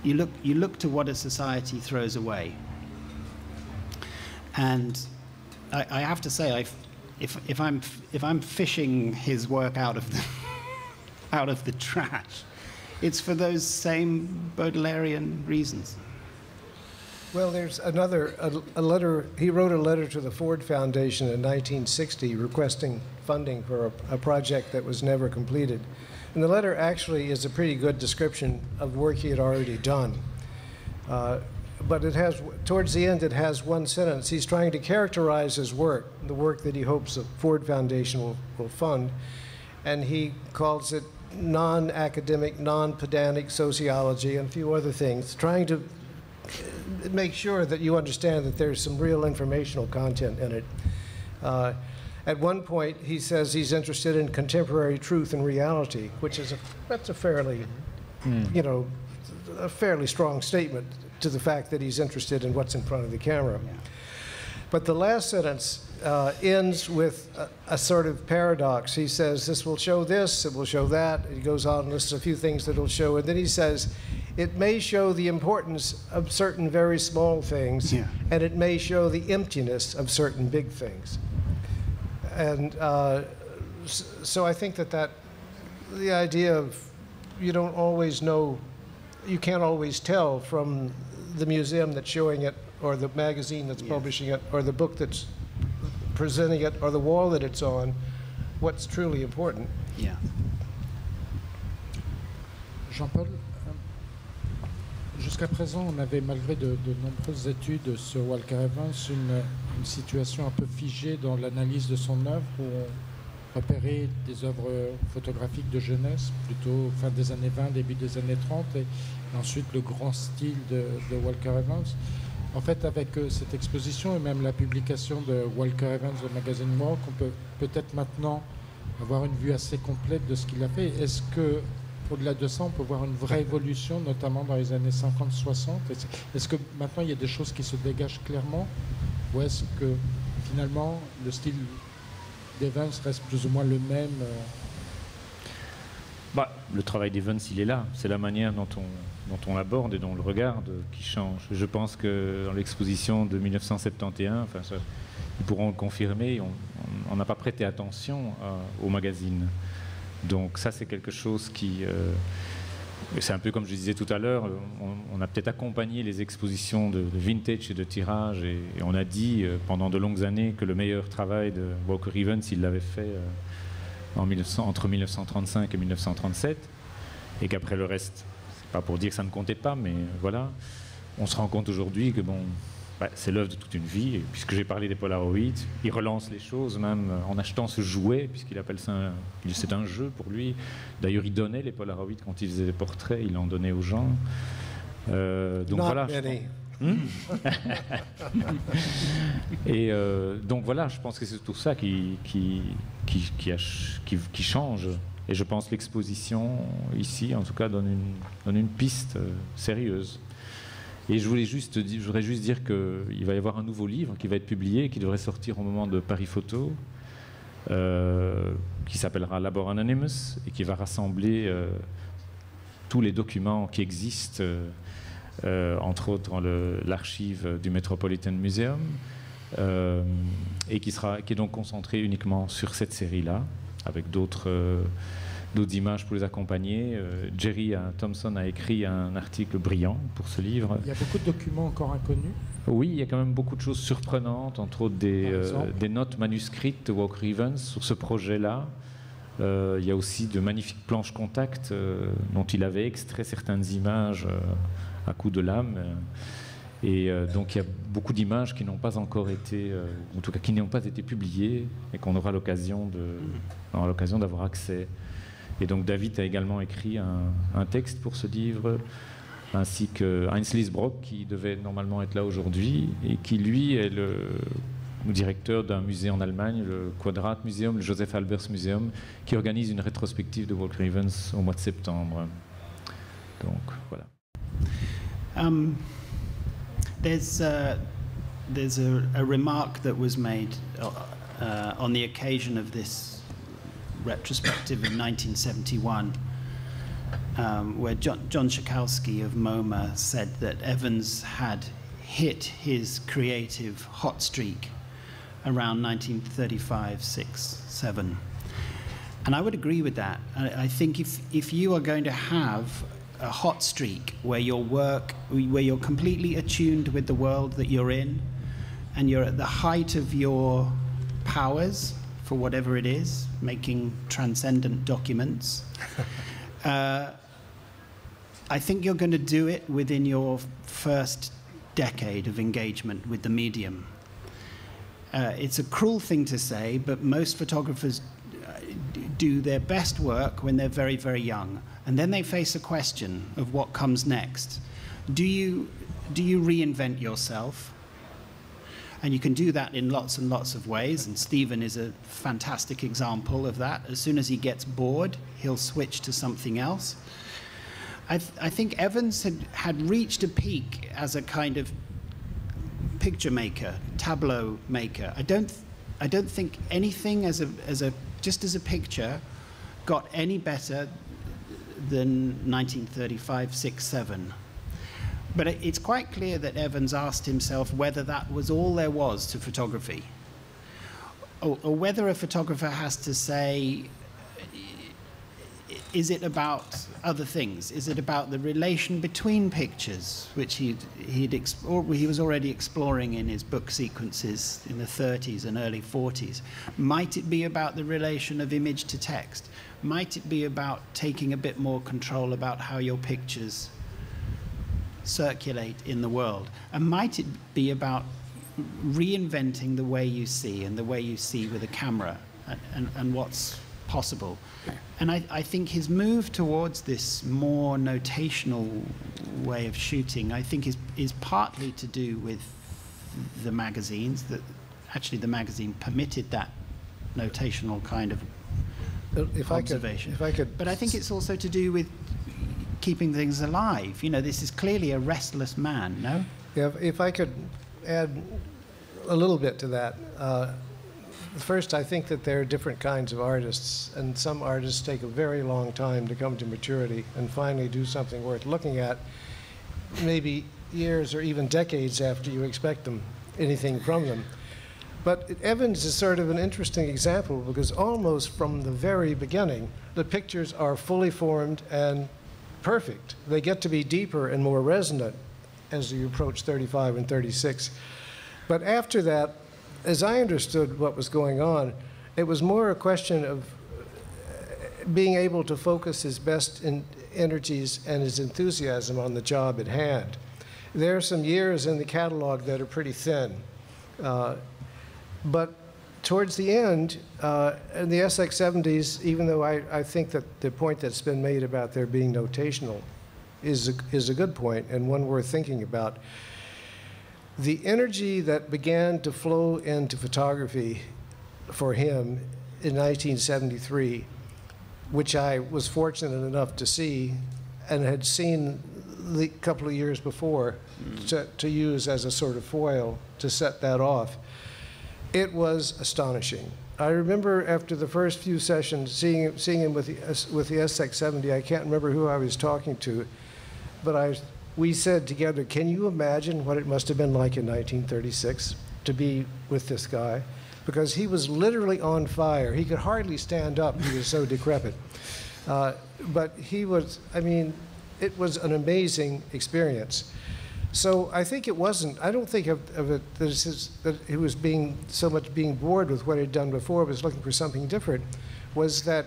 A: You look to what a society throws away. And I have to say, if I'm fishing his work out of the trash, it's for those same Baudelairean reasons.
C: Well, there's a letter. He wrote a letter to the Ford Foundation in 1960 requesting funding for a project that was never completed. And the letter actually is a pretty good description of work he had already done. But towards the end, it has one sentence. He's trying to characterize his work, the work that he hopes the Ford Foundation will fund. And he calls it non-academic, non-pedantic sociology and a few other things, trying to make sure that you understand that there's some real informational content in it. At one point, he says he's interested in contemporary truth and reality, which is that's a fairly, a fairly strong statement to the fact that he's interested in what's in front of the camera.
A: Yeah.
C: But the last sentence ends with a sort of paradox. He says, this will show this, it will show that. He goes on and lists a few things that it'll show, and then he says, it may show the importance of certain very small things,
A: Yeah.
C: and it may show the emptiness of certain big things. And so I think that the idea of you don't always know, you can't always tell from the museum that's showing it, or the magazine that's publishing it, or the book that's presenting it, or the wall that it's on, what's truly important.
A: Yeah.
B: Jean-Paul, jusqu'à présent, on avait, malgré de nombreuses études sur Walker Evans, une situation un peu figée dans l'analyse de son œuvre, où on repérait des œuvres photographiques de jeunesse, plutôt fin des années 20, début des années 30, et ensuite le grand style de Walker Evans. En fait, avec cette exposition et même la publication de Walker Evans au magazine Walk, on peut peut-être maintenant avoir une vue assez complète de ce qu'il a fait. Est-ce que, au-delà de ça, on peut voir une vraie évolution, notamment dans les années 50-60 ? Est-ce que maintenant il y a des choses qui se dégagent clairement ? Ou est-ce que finalement le style d'Evans reste plus ou moins le même ?
E: Le travail d'Evans, il est là. C'est la manière dont on l'aborde et dont on le regarde qui change. Je pense que dans l'exposition de 1971, ils pourront le confirmer, on n'a pas prêté attention au magazine. Donc ça, c'est quelque chose qui... c'est un peu comme je disais tout à l'heure, on a peut-être accompagné les expositions de vintage et de tirage, et on a dit pendant de longues années que le meilleur travail de Walker Evans, il l'avait fait entre 1935 et 1937, et qu'après le reste, c'est pas pour dire que ça ne comptait pas, mais voilà, on se rend compte aujourd'hui que c'est l'œuvre de toute une vie, et puisque j'ai parlé des Polaroids, il relance les choses même en achetant ce jouet, puisqu'il appelle ça, c'est un jeu pour lui. D'ailleurs, il donnait les Polaroids quand il faisait des portraits, il en donnait aux gens. Donc voilà. Et donc voilà, je pense que c'est tout ça qui change Et je pense que l'exposition, ici, en tout cas, donne une piste sérieuse. Et je voudrais juste dire qu'il va y avoir un nouveau livre qui va être publié, qui devrait sortir au moment de Paris Photo, qui s'appellera Labor Anonymous, et qui va rassembler tous les documents qui existent, entre autres l'archive du Metropolitan Museum, et qui est donc concentré uniquement sur cette série-là, avec d'autres images pour les accompagner. Jerry Thompson a écrit un article brillant pour ce livre.
B: Il y a beaucoup de documents encore inconnus.
E: Oui, il y a quand même beaucoup de choses surprenantes, entre autres des notes manuscrites de Walker Evans sur ce projet-là. Il y a aussi de magnifiques planches contact dont il avait extrait certaines images à coups de lame. Et donc il y a beaucoup d'images qui n'ont pas encore été, en tout cas qui n'ont pas été publiées et qu'on aura l'occasion d'avoir accès. Et donc David a également écrit un texte pour ce livre, ainsi que Heinz Liesbrock, qui devait normalement être là aujourd'hui, et qui lui est le directeur d'un musée en Allemagne, le Quadrat Museum, le Joseph Albers Museum, qui organise une rétrospective de Walker Evans au mois de septembre. Donc voilà.
A: There's a remark that was made on the occasion of this retrospective in 1971, where John Schakowsky of MoMA said that Evans had hit his creative hot streak around 1935, 6, 7. And I would agree with that. I think if you are going to have a hot streak where you're completely attuned with the world that you're in, and you're at the height of your powers for whatever it is, making transcendent documents, I think you're going to do it within your first decade of engagement with the medium. It's a cruel thing to say, but most photographers do their best work when they're very, very young. And then they face a question of what comes next. Do you reinvent yourself? And you can do that in lots and lots of ways, and Stephen is a fantastic example of that. As soon as he gets bored, he'll switch to something else. I think Evans had reached a peak as a kind of picture maker, tableau maker. I don't think anything just as a picture got any better than 1935, 6, 7. But it's quite clear that Evans asked himself whether that was all there was to photography, or whether a photographer has to say, is it about other things? Is it about the relation between pictures, which he was already exploring in his book sequences in the 30s and early 40s? Might it be about the relation of image to text? Might it be about taking a bit more control about how your pictures circulate in the world? And might it be about reinventing the way you see and the way you see with a camera and what's possible? And I think his move towards this more notational way of shooting, I think, is partly to do with the magazines, that actually the magazine permitted that notational kind of observation. But I think it's also to do with keeping things alive. You know, this is clearly a restless man, no?
C: Yeah, if I could add a little bit to that. First, I think that there are different kinds of artists, and some artists take a very long time to come to maturity and finally do something worth looking at, maybe years or even decades after you expect anything from them. But Evans is sort of an interesting example, because almost from the very beginning, the pictures are fully formed and perfect. They get to be deeper and more resonant as you approach 35 and 36. But after that, as I understood what was going on, it was more a question of being able to focus his best energies and his enthusiasm on the job at hand. There are some years in the catalog that are pretty thin. But towards the end, in the SX70s, even though I think that the point that's been made about there being notational is a good point, and one worth thinking about. The energy that began to flow into photography for him in 1973 which I was fortunate enough to see and had seen the couple of years before to use as a sort of foil to set that off. It was astonishing. I remember after the first few sessions seeing him with the SX70. I can't remember who I was talking to, but we said together, can you imagine what it must have been like in 1936 to be with this guy? Because he was literally on fire. He could hardly stand up. He was so decrepit. But he was, I mean, it was an amazing experience. So I think it wasn't, I don't think of it that he was so much being bored with what he'd done before, was looking for something different, was that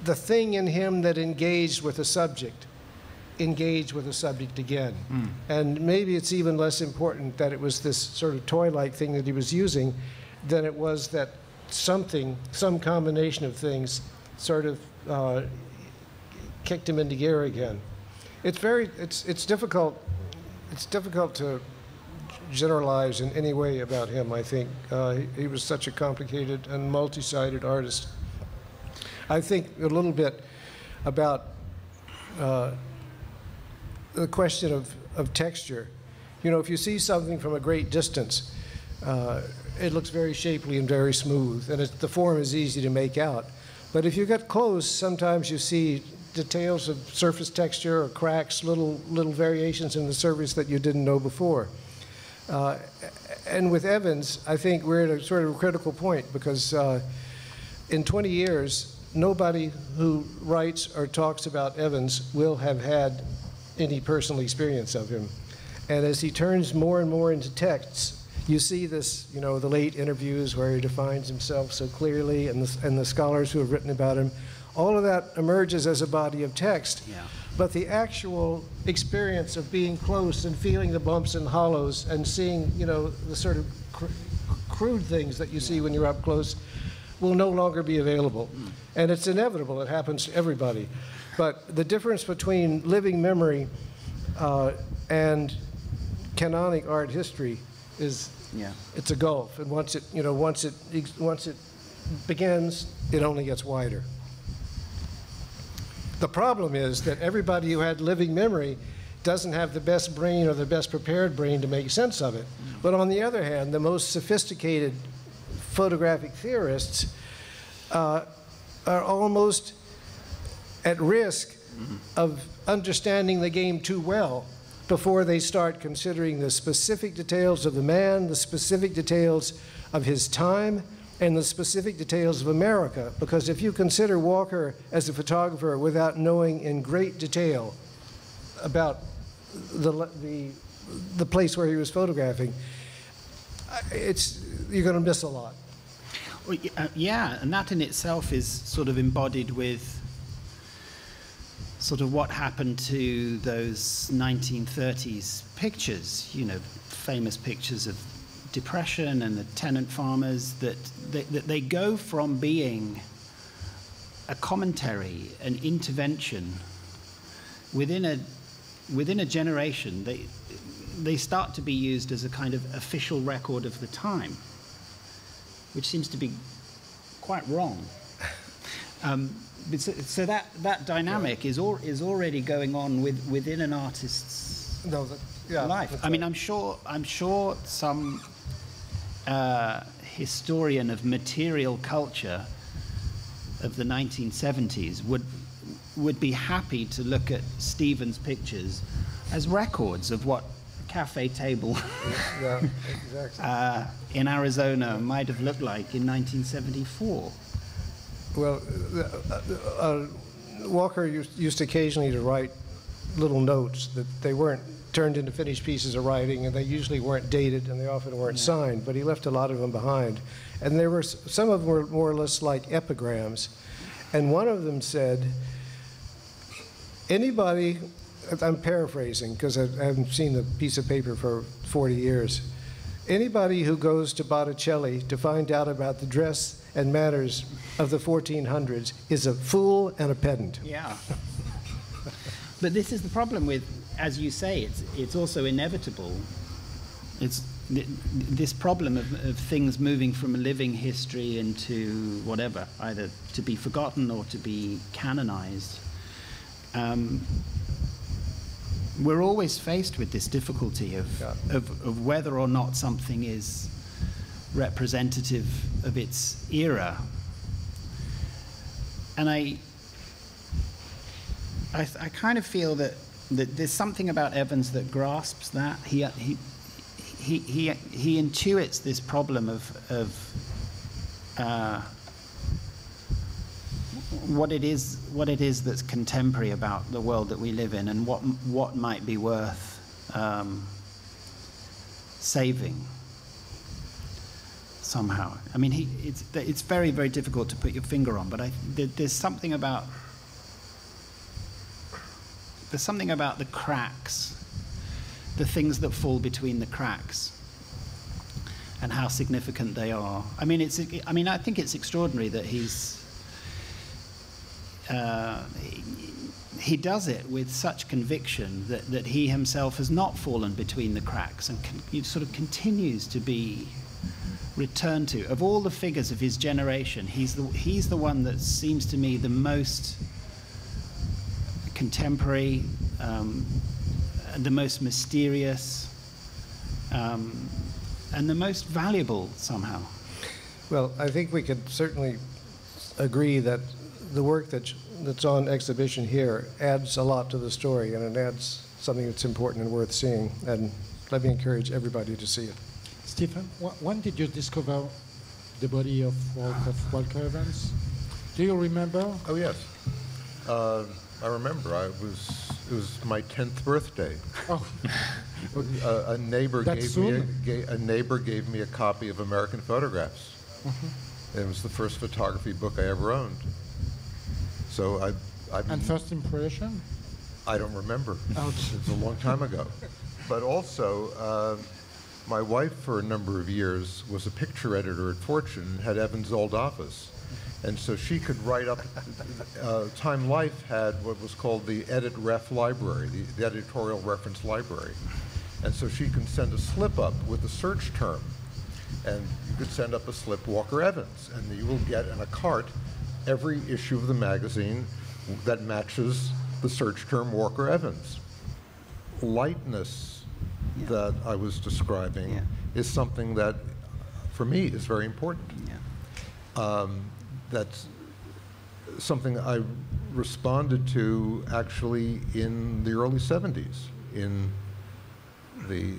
C: the thing in him that engaged with the subject again. And maybe it's even less important that it was this sort of toy-like thing that he was using than it was that some combination of things sort of kicked him into gear again. It's difficult to generalize in any way about him, I think. He was such a complicated and multi-sided artist. I think a little bit about the question of texture. You know, if you see something from a great distance, it looks very shapely and very smooth, and the form is easy to make out. But if you get close, sometimes you see details of surface texture or cracks, little variations in the surface that you didn't know before. And with Evans, I think we're at a sort of critical point, because in 20 years, nobody who writes or talks about Evans will have had any personal experience of him. And as he turns more and more into texts, you see this, you know, the late interviews where he defines himself so clearly, and the scholars who have written about him. All of that emerges as a body of text. Yeah. But the actual experience of being close and feeling the bumps and hollows and seeing, you know, the sort of crude things that you see when you're up close will no longer be available. And it's inevitable. It happens to everybody. But the difference between living memory and canonic art history is, it's a gulf. And once it begins, it only gets wider. The problem is that everybody who had living memory doesn't have the best brain or the best prepared brain to make sense of it. But on the other hand, the most sophisticated photographic theorists are almost at risk of understanding the game too well before they start considering the specific details of the man, the specific details of his time, and the specific details of America. Because if you consider Walker as a photographer without knowing in great detail about the place where he was photographing, you're going to miss a lot.
A: Well, yeah, and that in itself is sort of embodied with sort of what happened to those 1930s pictures, you know, famous pictures of Depression and the tenant farmers, that they go from being a commentary, an intervention within a generation. They start to be used as a kind of official record of the time, which seems to be quite wrong. So that dynamic is already going on within an artist's life. I mean, I'm sure some historian of material culture of the 1970s would be happy to look at Stevens' pictures as records of what a cafe table in Arizona might have looked like in 1974.
C: Well, Walker used occasionally to write little notes that they weren't turned into finished pieces of writing, and they usually weren't dated, and they often weren't signed, but he left a lot of them behind. And there were some of them were more or less like epigrams. And one of them said, anybody, I'm paraphrasing because I haven't seen the piece of paper for 40 years, anybody who goes to Botticelli to find out about the dress and manners of the 1400s is a fool and a pedant.
A: Yeah. But this is the problem with, as you say, it's also inevitable. this problem of things moving from a living history into whatever, either to be forgotten or to be canonized. We're always faced with this difficulty of whether or not something is representative of its era. And I kind of feel that there's something about Evans that grasps that. He intuits this problem of what it is that's contemporary about the world that we live in, and what might be worth saving somehow. I mean, it's very, very difficult to put your finger on, but there's something about the cracks, the things that fall between the cracks, and how significant they are. I mean, I think it's extraordinary that he does it with such conviction that he himself has not fallen between the cracks and he sort of continues to be returned to. Of all the figures of his generation, he's the one that seems to me the most contemporary, the most mysterious, and the most valuable somehow.
C: Well, I think we could certainly agree that the work that's on exhibition here adds a lot to the story, and it adds something that's important and worth seeing. And let me encourage everybody to see it.
B: Stephen, when did you discover the body of Walker Evans? Do you remember?
D: Oh, yes. I remember. It was my 10th birthday.
B: Oh.
D: A neighbor
B: That's
D: gave me a copy of American Photographs. Mm-hmm. It was the first photography book I ever owned. So
B: And first impression?
D: I don't remember.
B: Ouch.
D: It's a long time ago. But also, my wife for a number of years was a picture editor at Fortune and had Evans' old office. And so she could write up, Time Life had what was called the Edit Ref Library, the editorial reference library. And so she can send a slip up with a search term. And you could send up a slip, Walker Evans, and you will get in a cart every issue of the magazine that matches the search term Walker Evans. Lightness that I was describing is something that, for me, is very important. That's something I responded to actually in the early 70s in the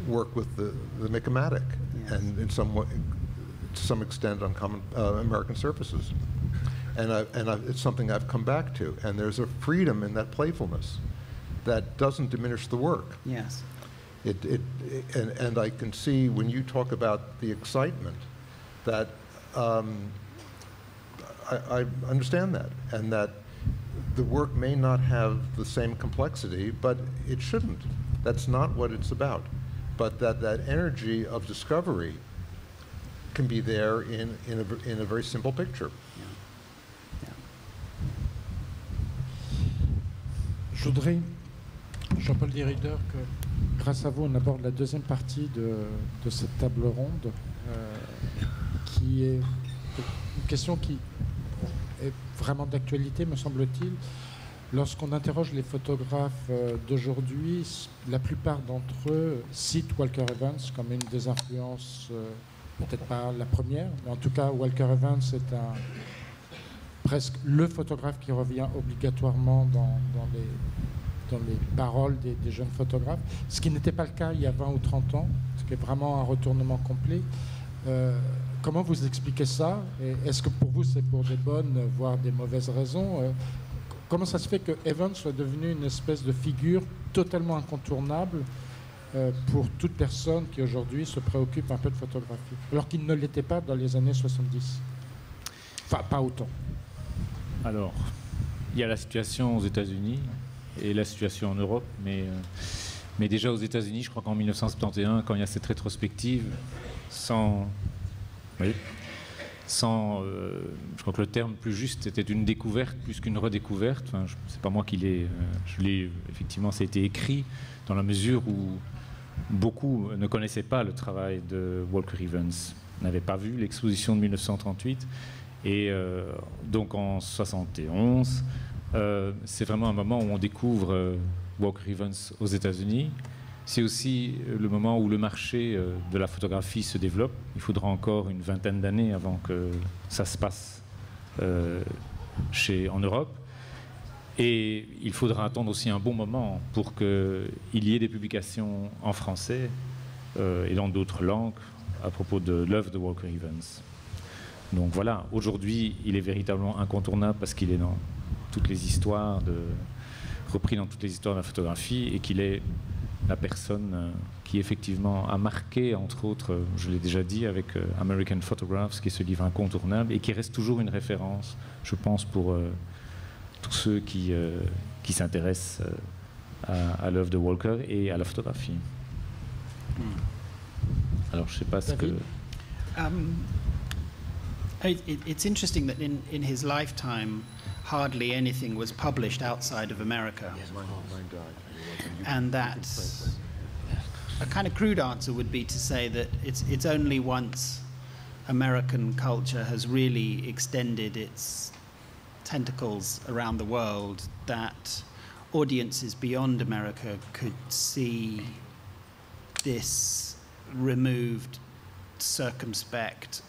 D: work with the Micromatic, and in to some extent on common American surfaces. And it's something I've come back to. And there's a freedom in that playfulness that doesn't diminish the work.
A: Yes.
D: And I can see when you talk about the excitement that I understand that, and that the work may not have the same complexity, but it shouldn't. That's not what it's about. But that energy of discovery can be there in a very simple picture.
B: Je voudrais, Jean-Paul Derrider, que grâce à vous, on aborde la deuxième partie de cette table ronde, qui est une question qui est vraiment d'actualité, me semble-t-il. Lorsqu'on interroge les photographes d'aujourd'hui, la plupart d'entre eux citent Walker Evans comme une des influences, peut-être pas la première, mais en tout cas, Walker Evans est presque le photographe qui revient obligatoirement dans les paroles des jeunes photographes, ce qui n'était pas le cas il y a 20 ou 30 ans, ce qui est vraiment un retournement complet. Comment vous expliquez ça? Est-ce que pour vous c'est pour des bonnes, voire des mauvaises raisons? Comment ça se fait que Evans soit devenu une espèce de figure totalement incontournable pour toute personne qui aujourd'hui se préoccupe un peu de photographie, alors qu'il ne l'était pas dans les années 70? Enfin, pas autant.
E: Alors, il y a la situation aux États-Unis et la situation en Europe, mais déjà aux États-Unis, je crois qu'en 1971, quand il y a cette rétrospective, je crois que le terme plus juste était une découverte plus qu'une redécouverte. Enfin, c'est pas moi qui l'ai, effectivement, ça a été écrit dans la mesure où beaucoup ne connaissaient pas le travail de Walker Evans, n'avaient pas vu l'exposition de 1938. Et donc en 71, c'est vraiment un moment où on découvre Walker Evans aux États-Unis. C'est aussi le moment où le marché de la photographie se développe. Il faudra encore une vingtaine d'années avant que ça se passe en Europe. Et il faudra attendre aussi un bon moment pour qu'il y ait des publications en français et dans d'autres langues à propos de l'œuvre de Walker Evans. Donc voilà, aujourd'hui, il est véritablement incontournable parce qu'il est dans toutes les histoires, repris dans toutes les histoires de la photographie, et qu'il est la personne qui effectivement a marqué, entre autres, je l'ai déjà dit, avec American Photographs, qui est ce livre incontournable et qui reste toujours une référence, je pense, pour tous ceux qui s'intéressent à l'œuvre de Walker et à la photographie. Alors, je ne sais pas ce que...
A: It's interesting that in his lifetime, hardly anything was published outside of America. And that a kind of crude answer would be to say that it's only once American culture has really extended its tentacles around the world that audiences beyond America could see this removed, circumspect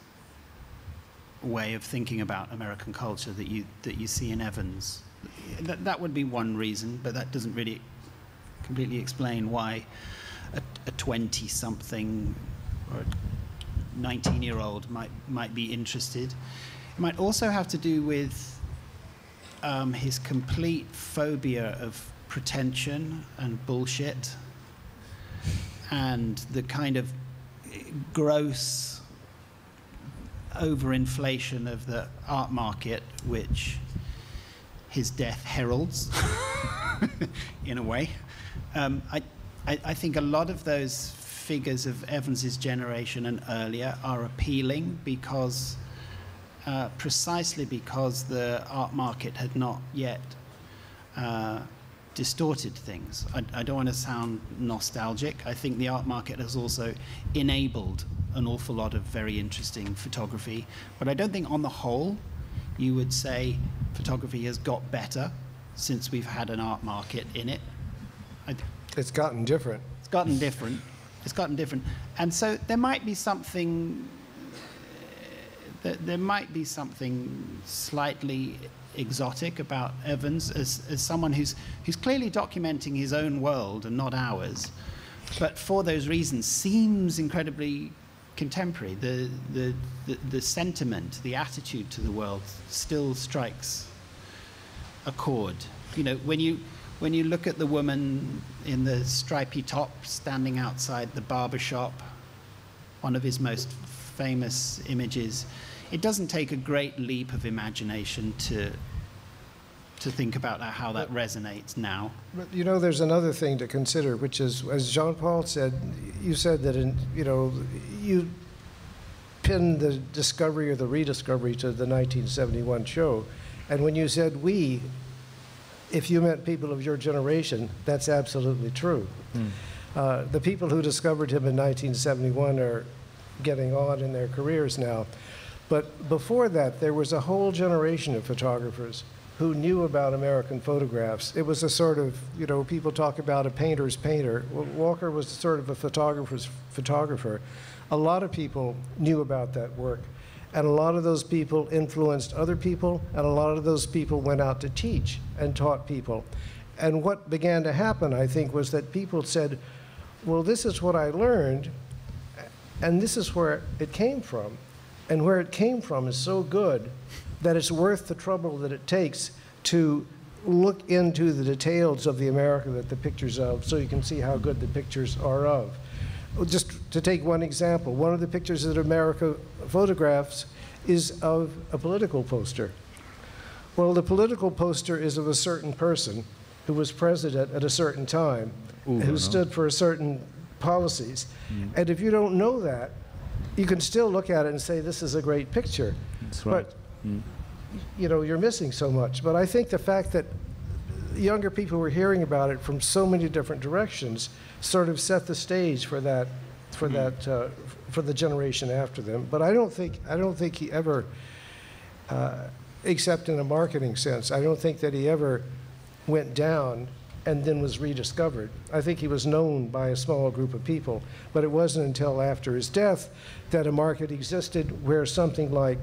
A: way of thinking about American culture that you see in Evans. That would be one reason, but that doesn't really completely explain why a 20-something or a 19-year-old might be interested. It might also have to do with his complete phobia of pretension and bullshit, and the kind of gross overinflation of the art market, which his death heralds, in a way. I think a lot of those figures of Evans's generation and earlier are appealing because, precisely because the art market had not yet distorted things. I don't want to sound nostalgic. I think the art market has also enabled an awful lot of very interesting photography, but I don't think on the whole you would say photography has got better since we've had an art market in it.
C: It's gotten different.
A: It's gotten different. It's gotten different. And so there might be something slightly exotic about Evans as someone who's clearly documenting his own world and not ours, but for those reasons seems incredibly contemporary. The sentiment, the attitude to the world still strikes a chord. You know, when you look at the woman in the stripy top standing outside the barber shop, one of his most famous images, it doesn't take a great leap of imagination to think about how that resonates now.
C: But you know, there's another thing to consider, which is, as Jean-Paul said, you said that you pinned the discovery or the rediscovery to the 1971 show, and when you said we, if you meant people of your generation, that's absolutely true. The people who discovered him in 1971 are getting on in their careers now. But before that, there was a whole generation of photographers who knew about American photographs. It was a sort of, people talk about a painter's painter. Well, Walker was sort of a photographer's photographer. A lot of people knew about that work. And a lot of those people influenced other people, and a lot of those people went out to teach and taught people. And what began to happen, I think, was that people said, well, this is what I learned, and this is where it came from. And where it came from is so good that it's worth the trouble that it takes to look into the details of the America that the picture's of, so you can see how good the pictures are of. Just to take one example, one of the pictures that America photographs is of a political poster. Well, the political poster is of a certain person who was president at a certain time, who stood for certain policies. And if you don't know that, you can still look at it and say, this is a great picture.
E: That's right.
C: But, you're missing so much. But I think the fact that younger people were hearing about it from so many different directions, sort of set the stage for that, for the generation after them. But I don't think he ever, except in a marketing sense, I don't think that he ever went down and then was rediscovered. I think he was known by a small group of people, but it wasn't until after his death that a market existed where something like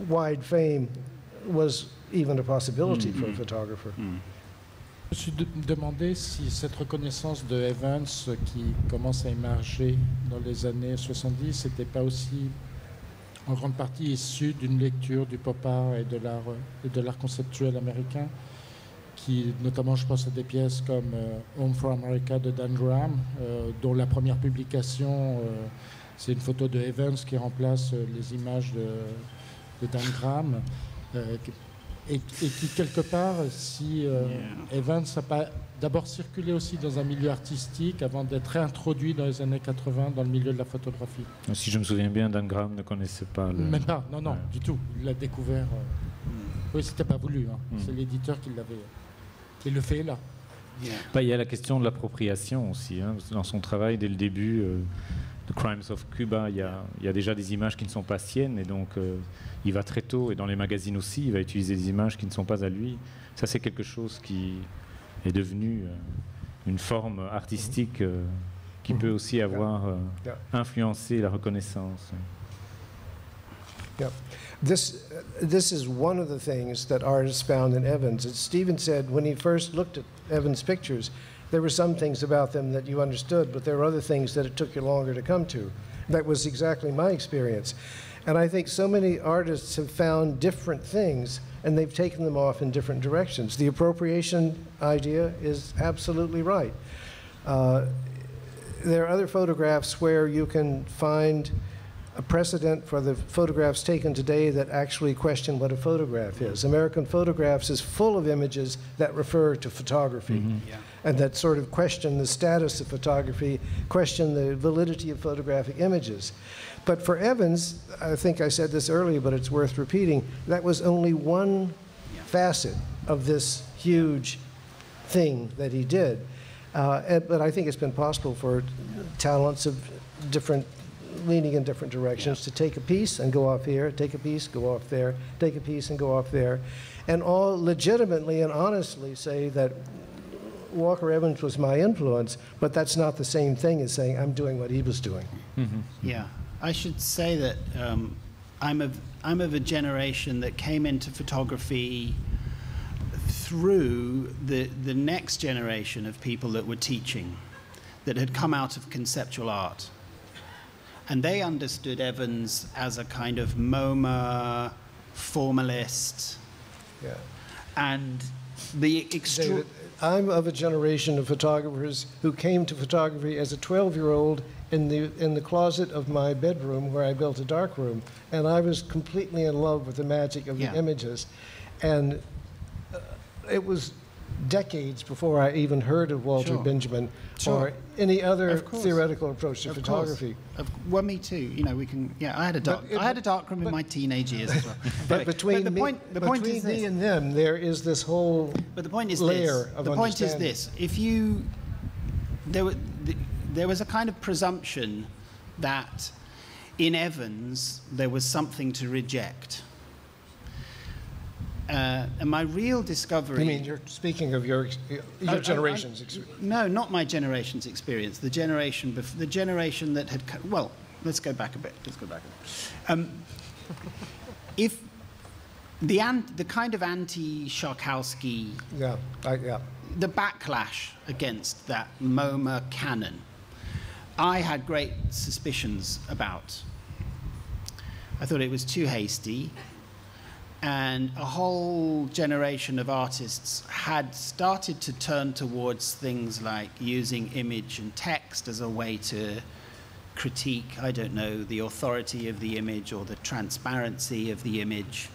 C: wide fame was even a possibility for a photographer.
B: Je me suis demandé si cette reconnaissance de Evans qui commence à émerger dans les années 70 n'était pas aussi en grande partie issue d'une lecture du pop art et de l'art conceptuel américain, qui, notamment je pense à des pièces comme Home for America de Dan Graham, dont la première publication c'est une photo de Evans qui remplace les images de Dan Graham, et qui quelque part, si Evans n'a pas d'abord circulé aussi dans un milieu artistique avant d'être réintroduit dans les années 80 dans le milieu de la photographie.
E: Si je me souviens bien, Dan Graham ne connaissait pas le...
B: Même pas, non, du tout. Il l'a découvert. Oui, c'était pas voulu. C'est l'éditeur qui l'avait. Il le fait là.
E: Il y a la question de l'appropriation aussi. Dans son travail, dès le début, The Crimes of Cuba, il y a déjà des images qui ne sont pas siennes, et donc il va très tôt, et dans les magazines aussi, il va utiliser des images qui ne sont pas à lui. Ça, c'est quelque chose qui est devenu une forme artistique qui peut aussi avoir influencé la reconnaissance.
C: Yeah. This is one of the things that artists found in Evans. As Stephen said, when he first looked at Evans' pictures, there were some things about them that you understood, but there were other things that it took you longer to come to. That was exactly my experience. And I think so many artists have found different things, and they've taken them off in different directions. The appropriation idea is absolutely right. There are other photographs where you can find a precedent for the photographs taken today that actually question what a photograph is. American Photographs is full of images that refer to photography, and that sort of question the status of photography, question the validity of photographic images. But for Evans, I think I said this earlier, but it's worth repeating, that was only one facet of this huge thing that he did. But I think it's been possible for talents of different, leaning in different directions, to take a piece and go off here, take a piece, go off there, take a piece and go off there, and all legitimately and honestly say that Walker Evans was my influence, but that's not the same thing as saying I'm doing what he was doing.
A: Yeah, I should say that I'm of a generation that came into photography through the next generation of people that were teaching, that had come out of conceptual art. And they understood Evans as a kind of MoMA formalist.
C: Yeah.
A: And the
C: David, I'm of a generation of photographers who came to photography as a 12-year-old in the closet of my bedroom where I built a darkroom, and I was completely in love with the magic of the images. And it was decades before I even heard of Walter Benjamin or any other theoretical approach to photography.
A: Well, me too. You know, we can. Yeah, I had a darkroom in my teenage years as well.
C: But between me and them, there is this whole layer of understanding.
A: The point is this: there was a kind of presumption that in Evans there was something to reject. And my real discovery...
C: You mean you're speaking of your generation's experience?
A: No, not my generation's experience. The generation that had... Well, let's go back a bit. If the kind of anti-Sharkowski... The backlash against that MoMA canon, I had great suspicions about. I thought it was too hasty. And a whole generation of artists had started to turn towards things like using image and text as a way to critique, I don't know, the authority of the image or the transparency of the image.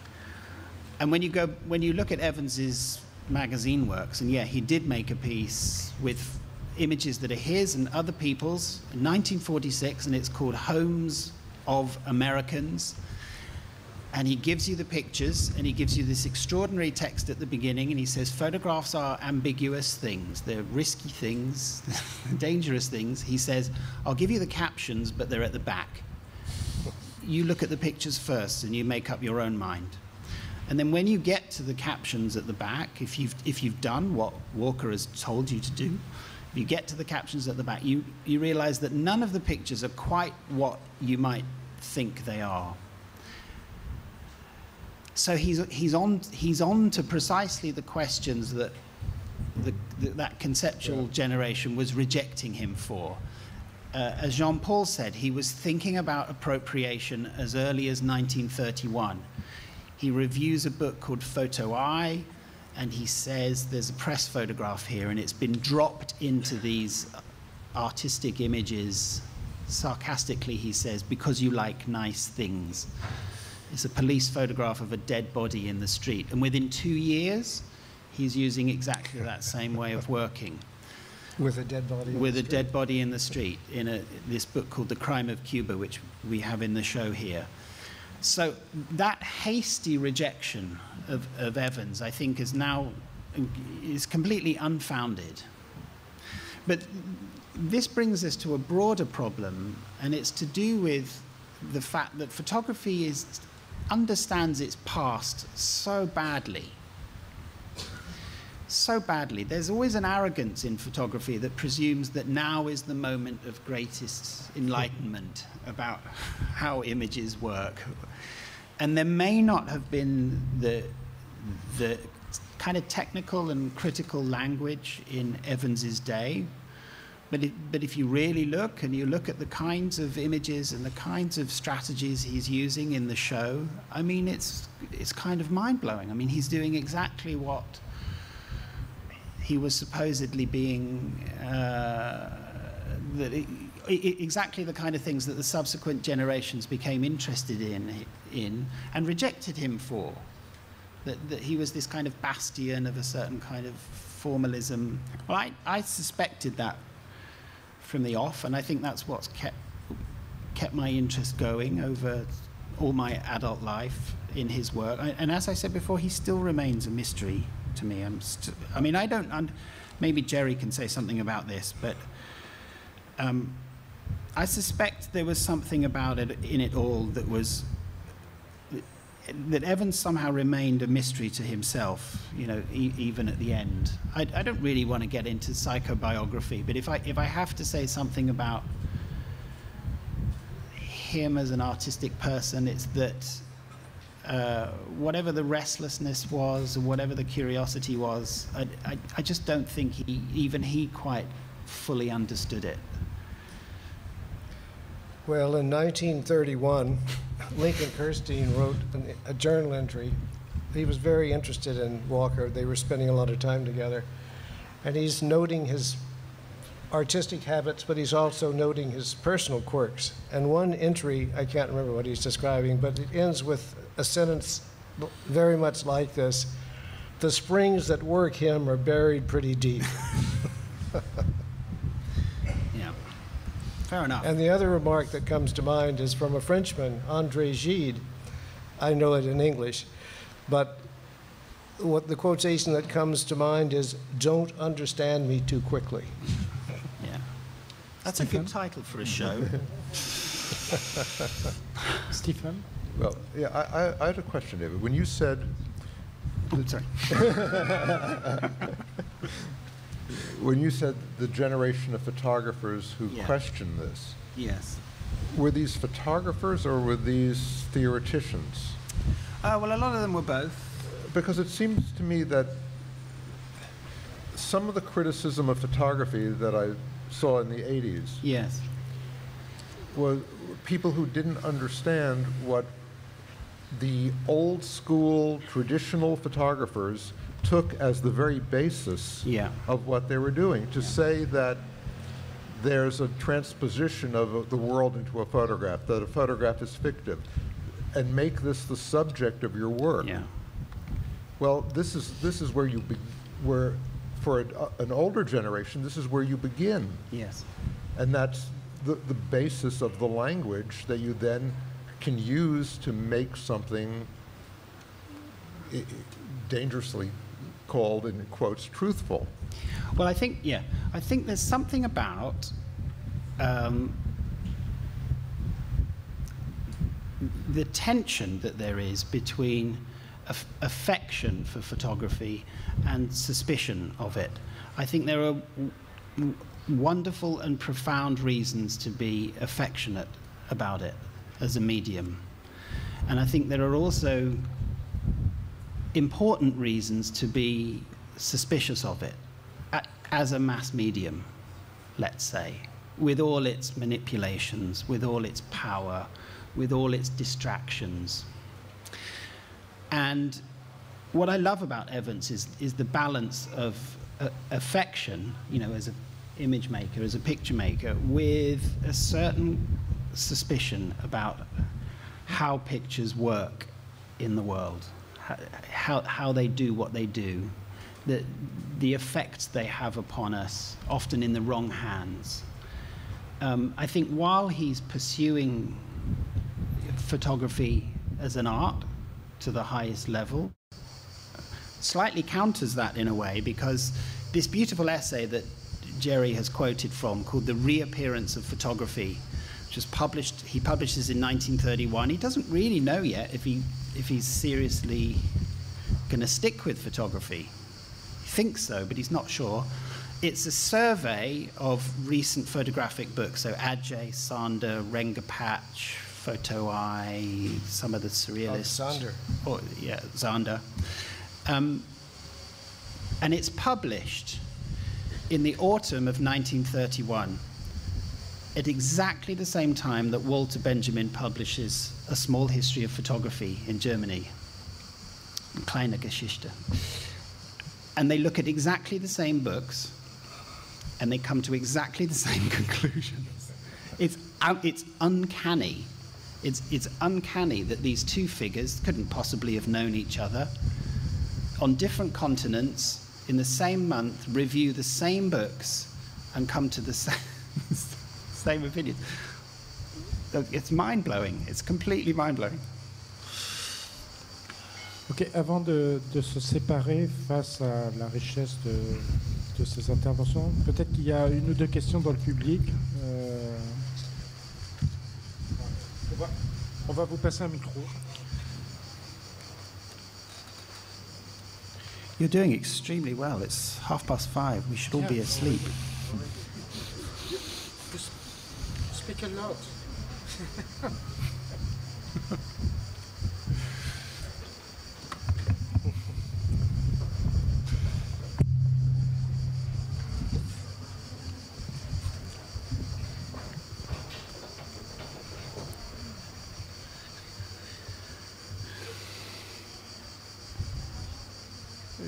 A: And when you look at Evans's magazine works, and he did make a piece with images that are his and other people's in 1946, and it's called Homes of Americans. And he gives you the pictures, and he gives you this extraordinary text at the beginning, and he says, photographs are ambiguous things. They're risky things, dangerous things. He says, I'll give you the captions, but they're at the back. You look at the pictures first, and you make up your own mind. And then when you get to the captions at the back, if you've done what Walker has told you to do, if you get to the captions at the back, you realize that none of the pictures are quite what you might think they are. So he's on to precisely the questions that that conceptual generation was rejecting him for. As Jean-Paul said, he was thinking about appropriation as early as 1931. He reviews a book called Photo-Eye, and he says there's a press photograph here, and it's been dropped into these artistic images. Sarcastically, he says, because you like nice things. It's a police photograph of a dead body in the street. And within 2 years, he's using exactly that same way of working.
C: With a dead body in the street?
A: With a dead body in the street, in this book called The Crime of Cuba, which we have in the show here. So that hasty rejection of Evans, I think, is completely unfounded. But this brings us to a broader problem, and it's to do with the fact that photography understands its past so badly. So badly. There's always an arrogance in photography that presumes that now is the moment of greatest enlightenment about how images work. And there may not have been the kind of technical and critical language in Evans's day. But if you really look, and you look at the kinds of images and the kinds of strategies he's using in the show, I mean, it's kind of mind-blowing. I mean, he's doing exactly what he was supposedly being, exactly the kind of things that the subsequent generations became interested in and rejected him for. That he was this kind of bastion of a certain kind of formalism. Well, I suspected that from the off, and I think that's what's kept my interest going over all my adult life in his work. And as I said before, he still remains a mystery to me. I mean, I don't. Maybe Jerry can say something about this, but I suspect there was something about it in it all that Evans somehow remained a mystery to himself, you know, even at the end. I don't really want to get into psychobiography, but if I have to say something about him as an artistic person, it's that whatever the restlessness was, or whatever the curiosity was, I just don't think even he quite fully understood it.
C: Well, in 1931, Lincoln Kirstein wrote a journal entry. He was very interested in Walker. They were spending a lot of time together. And he's noting his artistic habits, but he's also noting his personal quirks. And one entry, I can't remember what he's describing, but it ends with a sentence very much like this: "The springs that work him are buried pretty deep."
A: Fair enough.
C: And the other remark that comes to mind is from a Frenchman, André Gide. I know it in English, but what the quotation that comes to mind is, "Don't understand me too quickly."
A: Yeah. That's a good title for a show.
B: Stephen?
D: Well, yeah, I had a question, David. When you said...
A: Oh, sorry.
D: When you said the generation of photographers who questioned this,
A: Yes.
D: were these photographers or were these theoreticians?
A: Well, a lot of them were both.
D: Because it seems to me that some of the criticism of photography that I saw in the 80s
A: Yes.
D: was people who didn't understand what the old school traditional photographers took as the very basis of what they were doing. To say that there's a transposition of the world into a photograph, that a photograph is fictive, and make this the subject of your work.
A: Yeah.
D: Well, this is where you where for an older generation, this is where you begin.
A: Yes.
D: And that's the basis of the language that you then can use to make something dangerously called, in quotes, truthful.
A: Well, I think there's something about the tension that there is between affection for photography and suspicion of it. I think there are wonderful and profound reasons to be affectionate about it as a medium. And I think there are also important reasons to be suspicious of it as a mass medium, let's say, with all its manipulations, with all its power, with all its distractions. And what I love about Evans is the balance of affection, you know, as an image maker, as a picture maker, with a certain suspicion about how pictures work in the world, how they do what they do, the effects they have upon us, often in the wrong hands. I think while he's pursuing photography as an art to the highest level, slightly counters that in a way, because this beautiful essay that Jerry has quoted from, called The Reappearance of Photography, which was published, he publishes in 1931. He doesn't really know yet if he's seriously going to stick with photography. He thinks so, but he's not sure. It's a survey of recent photographic books, so Adjei, Sander, Rengapatch, Photo Eye, some of the surrealists.
C: Zander.
A: Oh, yeah, Zander. And it's published in the autumn of 1931, at exactly the same time that Walter Benjamin publishes A Small History of Photography in Germany, Kleine Geschichte. And they look at exactly the same books, and they come to exactly the same conclusions. It's uncanny. It's uncanny that these two figures couldn't possibly have known each other on different continents in the same month, review the same books, and come to the same opinion. It's mind-blowing. It's completely mind-blowing.
B: Ok, avant de se séparer face à la richesse de ces interventions, peut-être qu'il y a une ou deux questions dans le public. On va vous passer un micro.
A: You're doing extremely well. It's 5:30. We should all be asleep.
B: Speak a lot.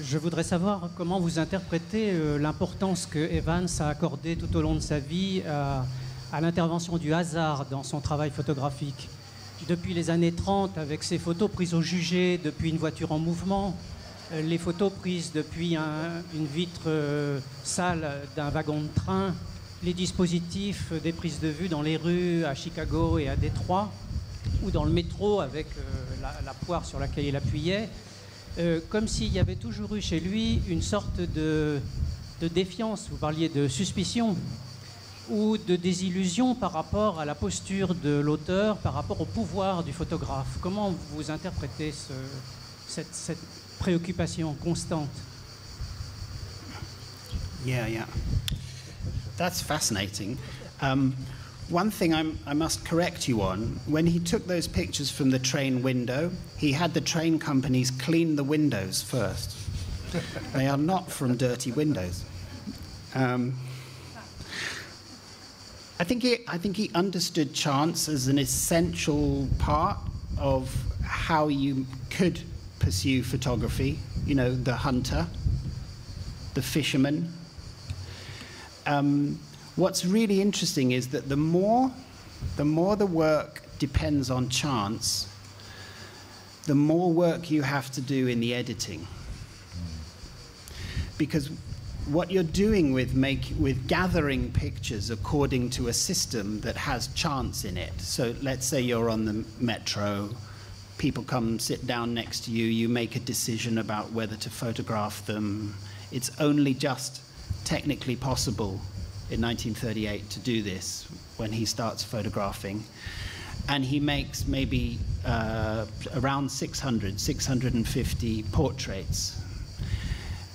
F: Je voudrais savoir comment vous interprétez l'importance que Evans a accordée tout au long de sa vie à l'intervention du hasard dans son travail photographique. Depuis les années 30, avec ses photos prises au jugé depuis une voiture en mouvement, les photos prises depuis une vitre sale d'un wagon de train, les dispositifs des prises de vue dans les rues à Chicago et à Détroit, ou dans le métro avec la poire sur laquelle il appuyait, comme s'il y avait toujours eu chez lui une sorte de défiance, vous parliez de suspicion, ou de désillusion par rapport à la posture de l'auteur, par rapport au pouvoir du photographe. Comment vous interprétez cette préoccupation constante?
A: Yeah. That's fascinating. One thing I must correct you on, when he took those pictures from the train window, he had the train companies clean the windows first. They are not from dirty windows. I think he understood chance as an essential part of how you could pursue photography. You know, the hunter, the fisherman. What's really interesting is that the more the work depends on chance, the more work you have to do in the editing. Because what you're doing with gathering pictures according to a system that has chance in it. So let's say you're on the metro, people come sit down next to you, you make a decision about whether to photograph them. It's only just technically possible in 1938 to do this when he starts photographing. And he makes maybe around 650 portraits.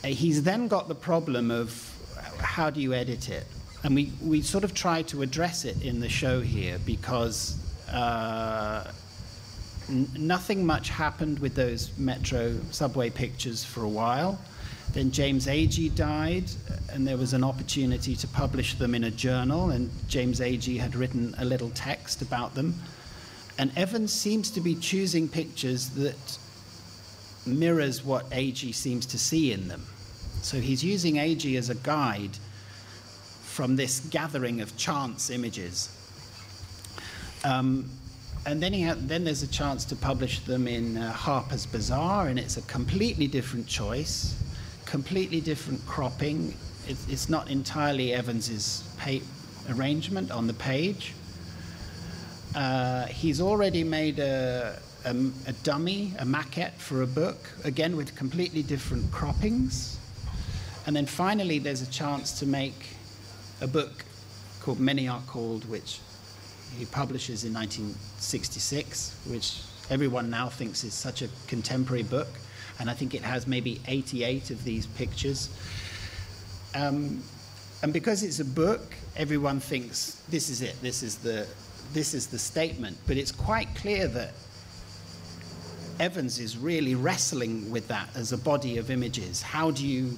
A: He's then got the problem of how do you edit it? And we sort of try to address it in the show here because nothing much happened with those metro subway pictures for a while. Then James Agee died, and there was an opportunity to publish them in a journal, and James Agee had written a little text about them. And Evans seems to be choosing pictures that mirrors what Agee seems to see in them. So he's using Agee as a guide from this gathering of chance images. And then there's a chance to publish them in Harper's Bazaar, and it's a completely different choice, completely different cropping. It's not entirely Evans's arrangement on the page. He's already made a dummy, a maquette for a book, again with completely different croppings. And then finally there's a chance to make a book called Many Are Called, which he publishes in 1966, which everyone now thinks is such a contemporary book. And I think it has maybe 88 of these pictures. And because it's a book, everyone thinks this is it, this is the statement. But it's quite clear that Evans is really wrestling with that as a body of images. How do you,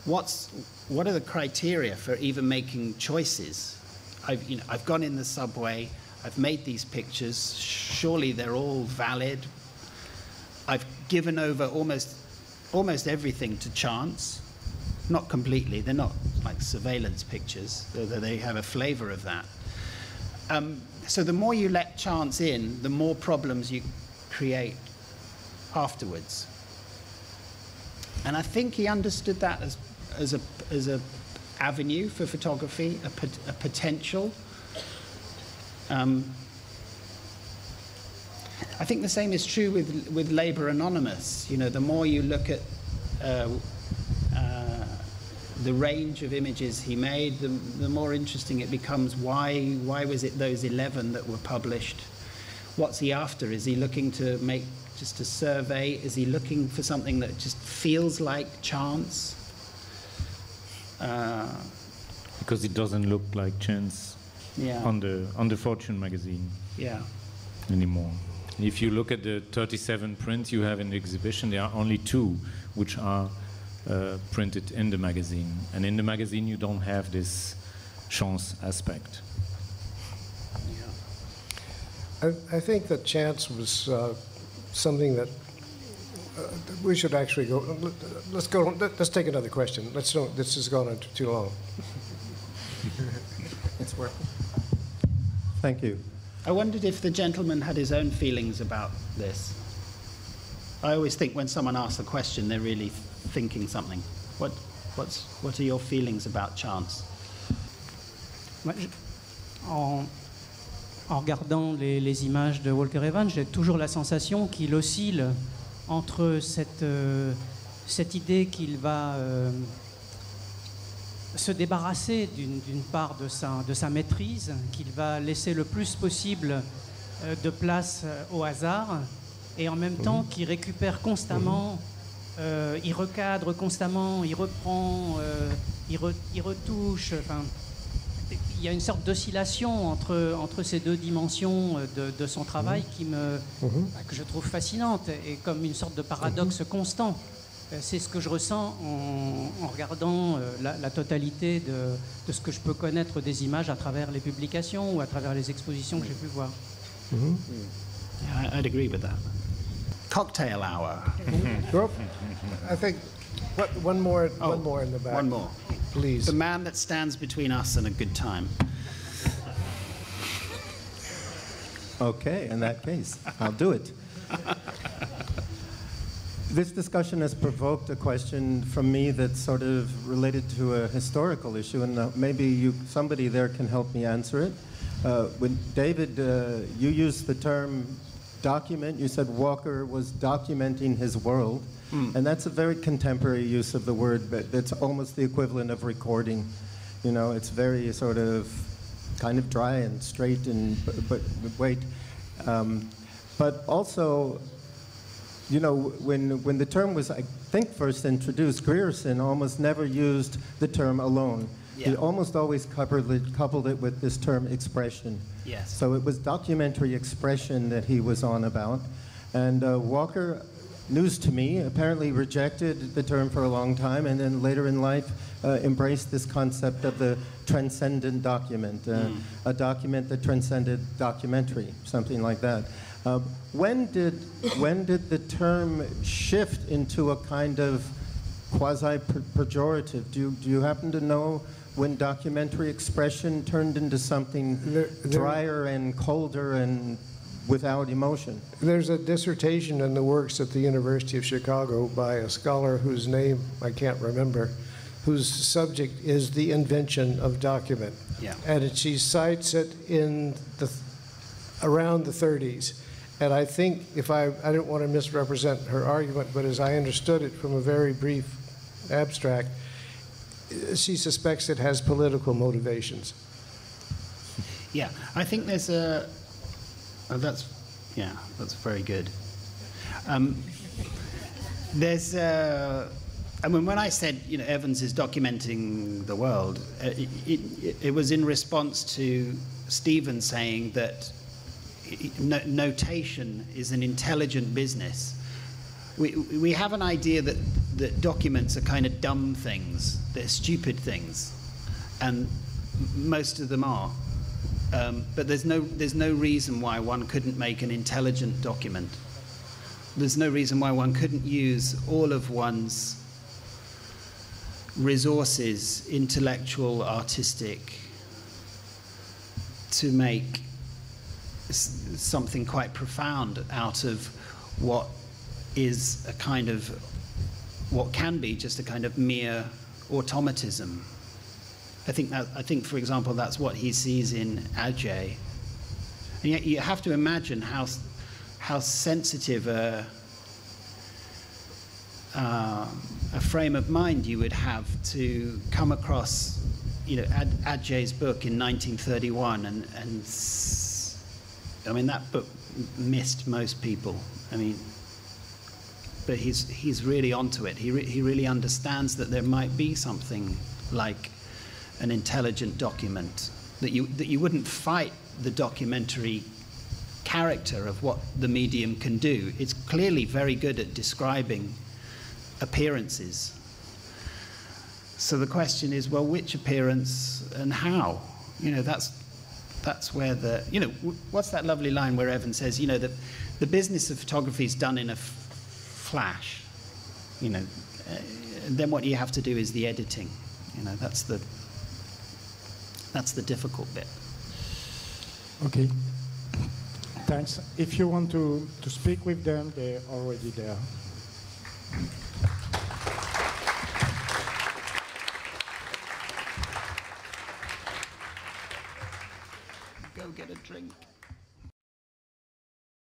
A: what are the criteria for even making choices? I've gone in the subway, I've made these pictures, surely they're all valid. I've given over almost everything to chance. Not completely, they're not like surveillance pictures, though they have a flavor of that. So the more you let chance in, the more problems you create afterwards. And I think he understood that as a avenue for photography, a potential. I think the same is true with Labor Anonymous. You know, the more you look at the range of images he made, the more interesting it becomes. Why was it those 11 that were published? What's he after? Is he looking to make just a survey? Is he looking for something that just feels like chance?
E: Because it doesn't look like chance on the Fortune magazine anymore. If you look at the 37 prints you have in the exhibition, there are only 2 which are printed in the magazine. And in the magazine you don't have this chance aspect.
C: I think that chance was something that we should actually go. Let's take another question. This has gone on too long.
G: It's working. Thank you.
A: I wondered if the gentleman had his own feelings about this. I always think when someone asks a question, they're really thinking something. What are your feelings about chance?
F: En regardant les images de Walker Evans, j'ai toujours la sensation qu'il oscille entre cette idée qu'il va se débarrasser d'une part de sa maîtrise, qu'il va laisser le plus possible de place au hasard, et en même temps qu'il récupère constamment, il recadre constamment, il reprend, il retouche. Enfin, il y a une sorte d'oscillation entre ces deux dimensions de son travail que je trouve fascinante, et comme une sorte de paradoxe constant. C'est ce que je ressens en regardant la totalité de ce que je peux connaître des images à travers les publications ou à travers les expositions que j'ai pu voir.
A: Yeah, I'd agree with that. Cocktail hour.
C: Well, I think one more in the back.
A: One more.
C: Please.
A: The man that stands between us and a good time.
G: Okay, in that case, I'll do it. This discussion has provoked a question from me that's sort of related to a historical issue, and maybe somebody there can help me answer it. When David, you used the term document, you said Walker was documenting his world, and that's a very contemporary use of the word, but it's almost the equivalent of recording. You know, it's very sort of kind of dry and straight, and but wait. But also, you know, when the term was, I think, first introduced, Grierson almost never used the term alone. Yeah. He almost always coupled it with this term expression.
A: Yes.
G: So it was documentary expression that he was on about. And Walker, news to me, apparently rejected the term for a long time, and then later in life embraced this concept of the transcendent document, a document that transcended documentary, something like that. When did the term shift into a kind of quasi-pejorative? Do you happen to know when documentary expression turned into something drier and colder and without emotion?
C: There's a dissertation in the works at the University of Chicago by a scholar whose name I can't remember, whose subject is the invention of document.
A: Yeah.
C: And she cites it in around the 30s. And I think, I don't want to misrepresent her argument, but as I understood it from a very brief abstract, she suspects it has political motivations.
A: Yeah, I think there's a... Oh, that's very good. There's I mean, when I said, you know, Evans is documenting the world, it was in response to Stephen saying that notation is an intelligent business. We have an idea that documents are kind of dumb things, they're stupid things, and most of them are. But there's no reason why one couldn't make an intelligent document. There's no reason why one couldn't use all of one's resources, intellectual, artistic, to make something quite profound out of what is a kind of, what can be just a kind of mere automatism. I think, for example, that's what he sees in Ajay. And yet you have to imagine how sensitive a frame of mind you would have to come across, you know, Ajay's book in 1931, and I mean, that book missed most people. I mean, but he's really onto it. He really understands that there might be something like an intelligent document, that you wouldn't fight the documentary character of what the medium can do. It's clearly very good at describing appearances. So the question is, well, which appearance and how? You know, that's where the, you know, what's that lovely line where Evan says, you know, that the business of photography is done in a flash, you know, then what you have to do is the editing. You know, that's the difficult bit.
B: Okay. Thanks. If you want to speak with them, they're already there.
A: Go get a drink.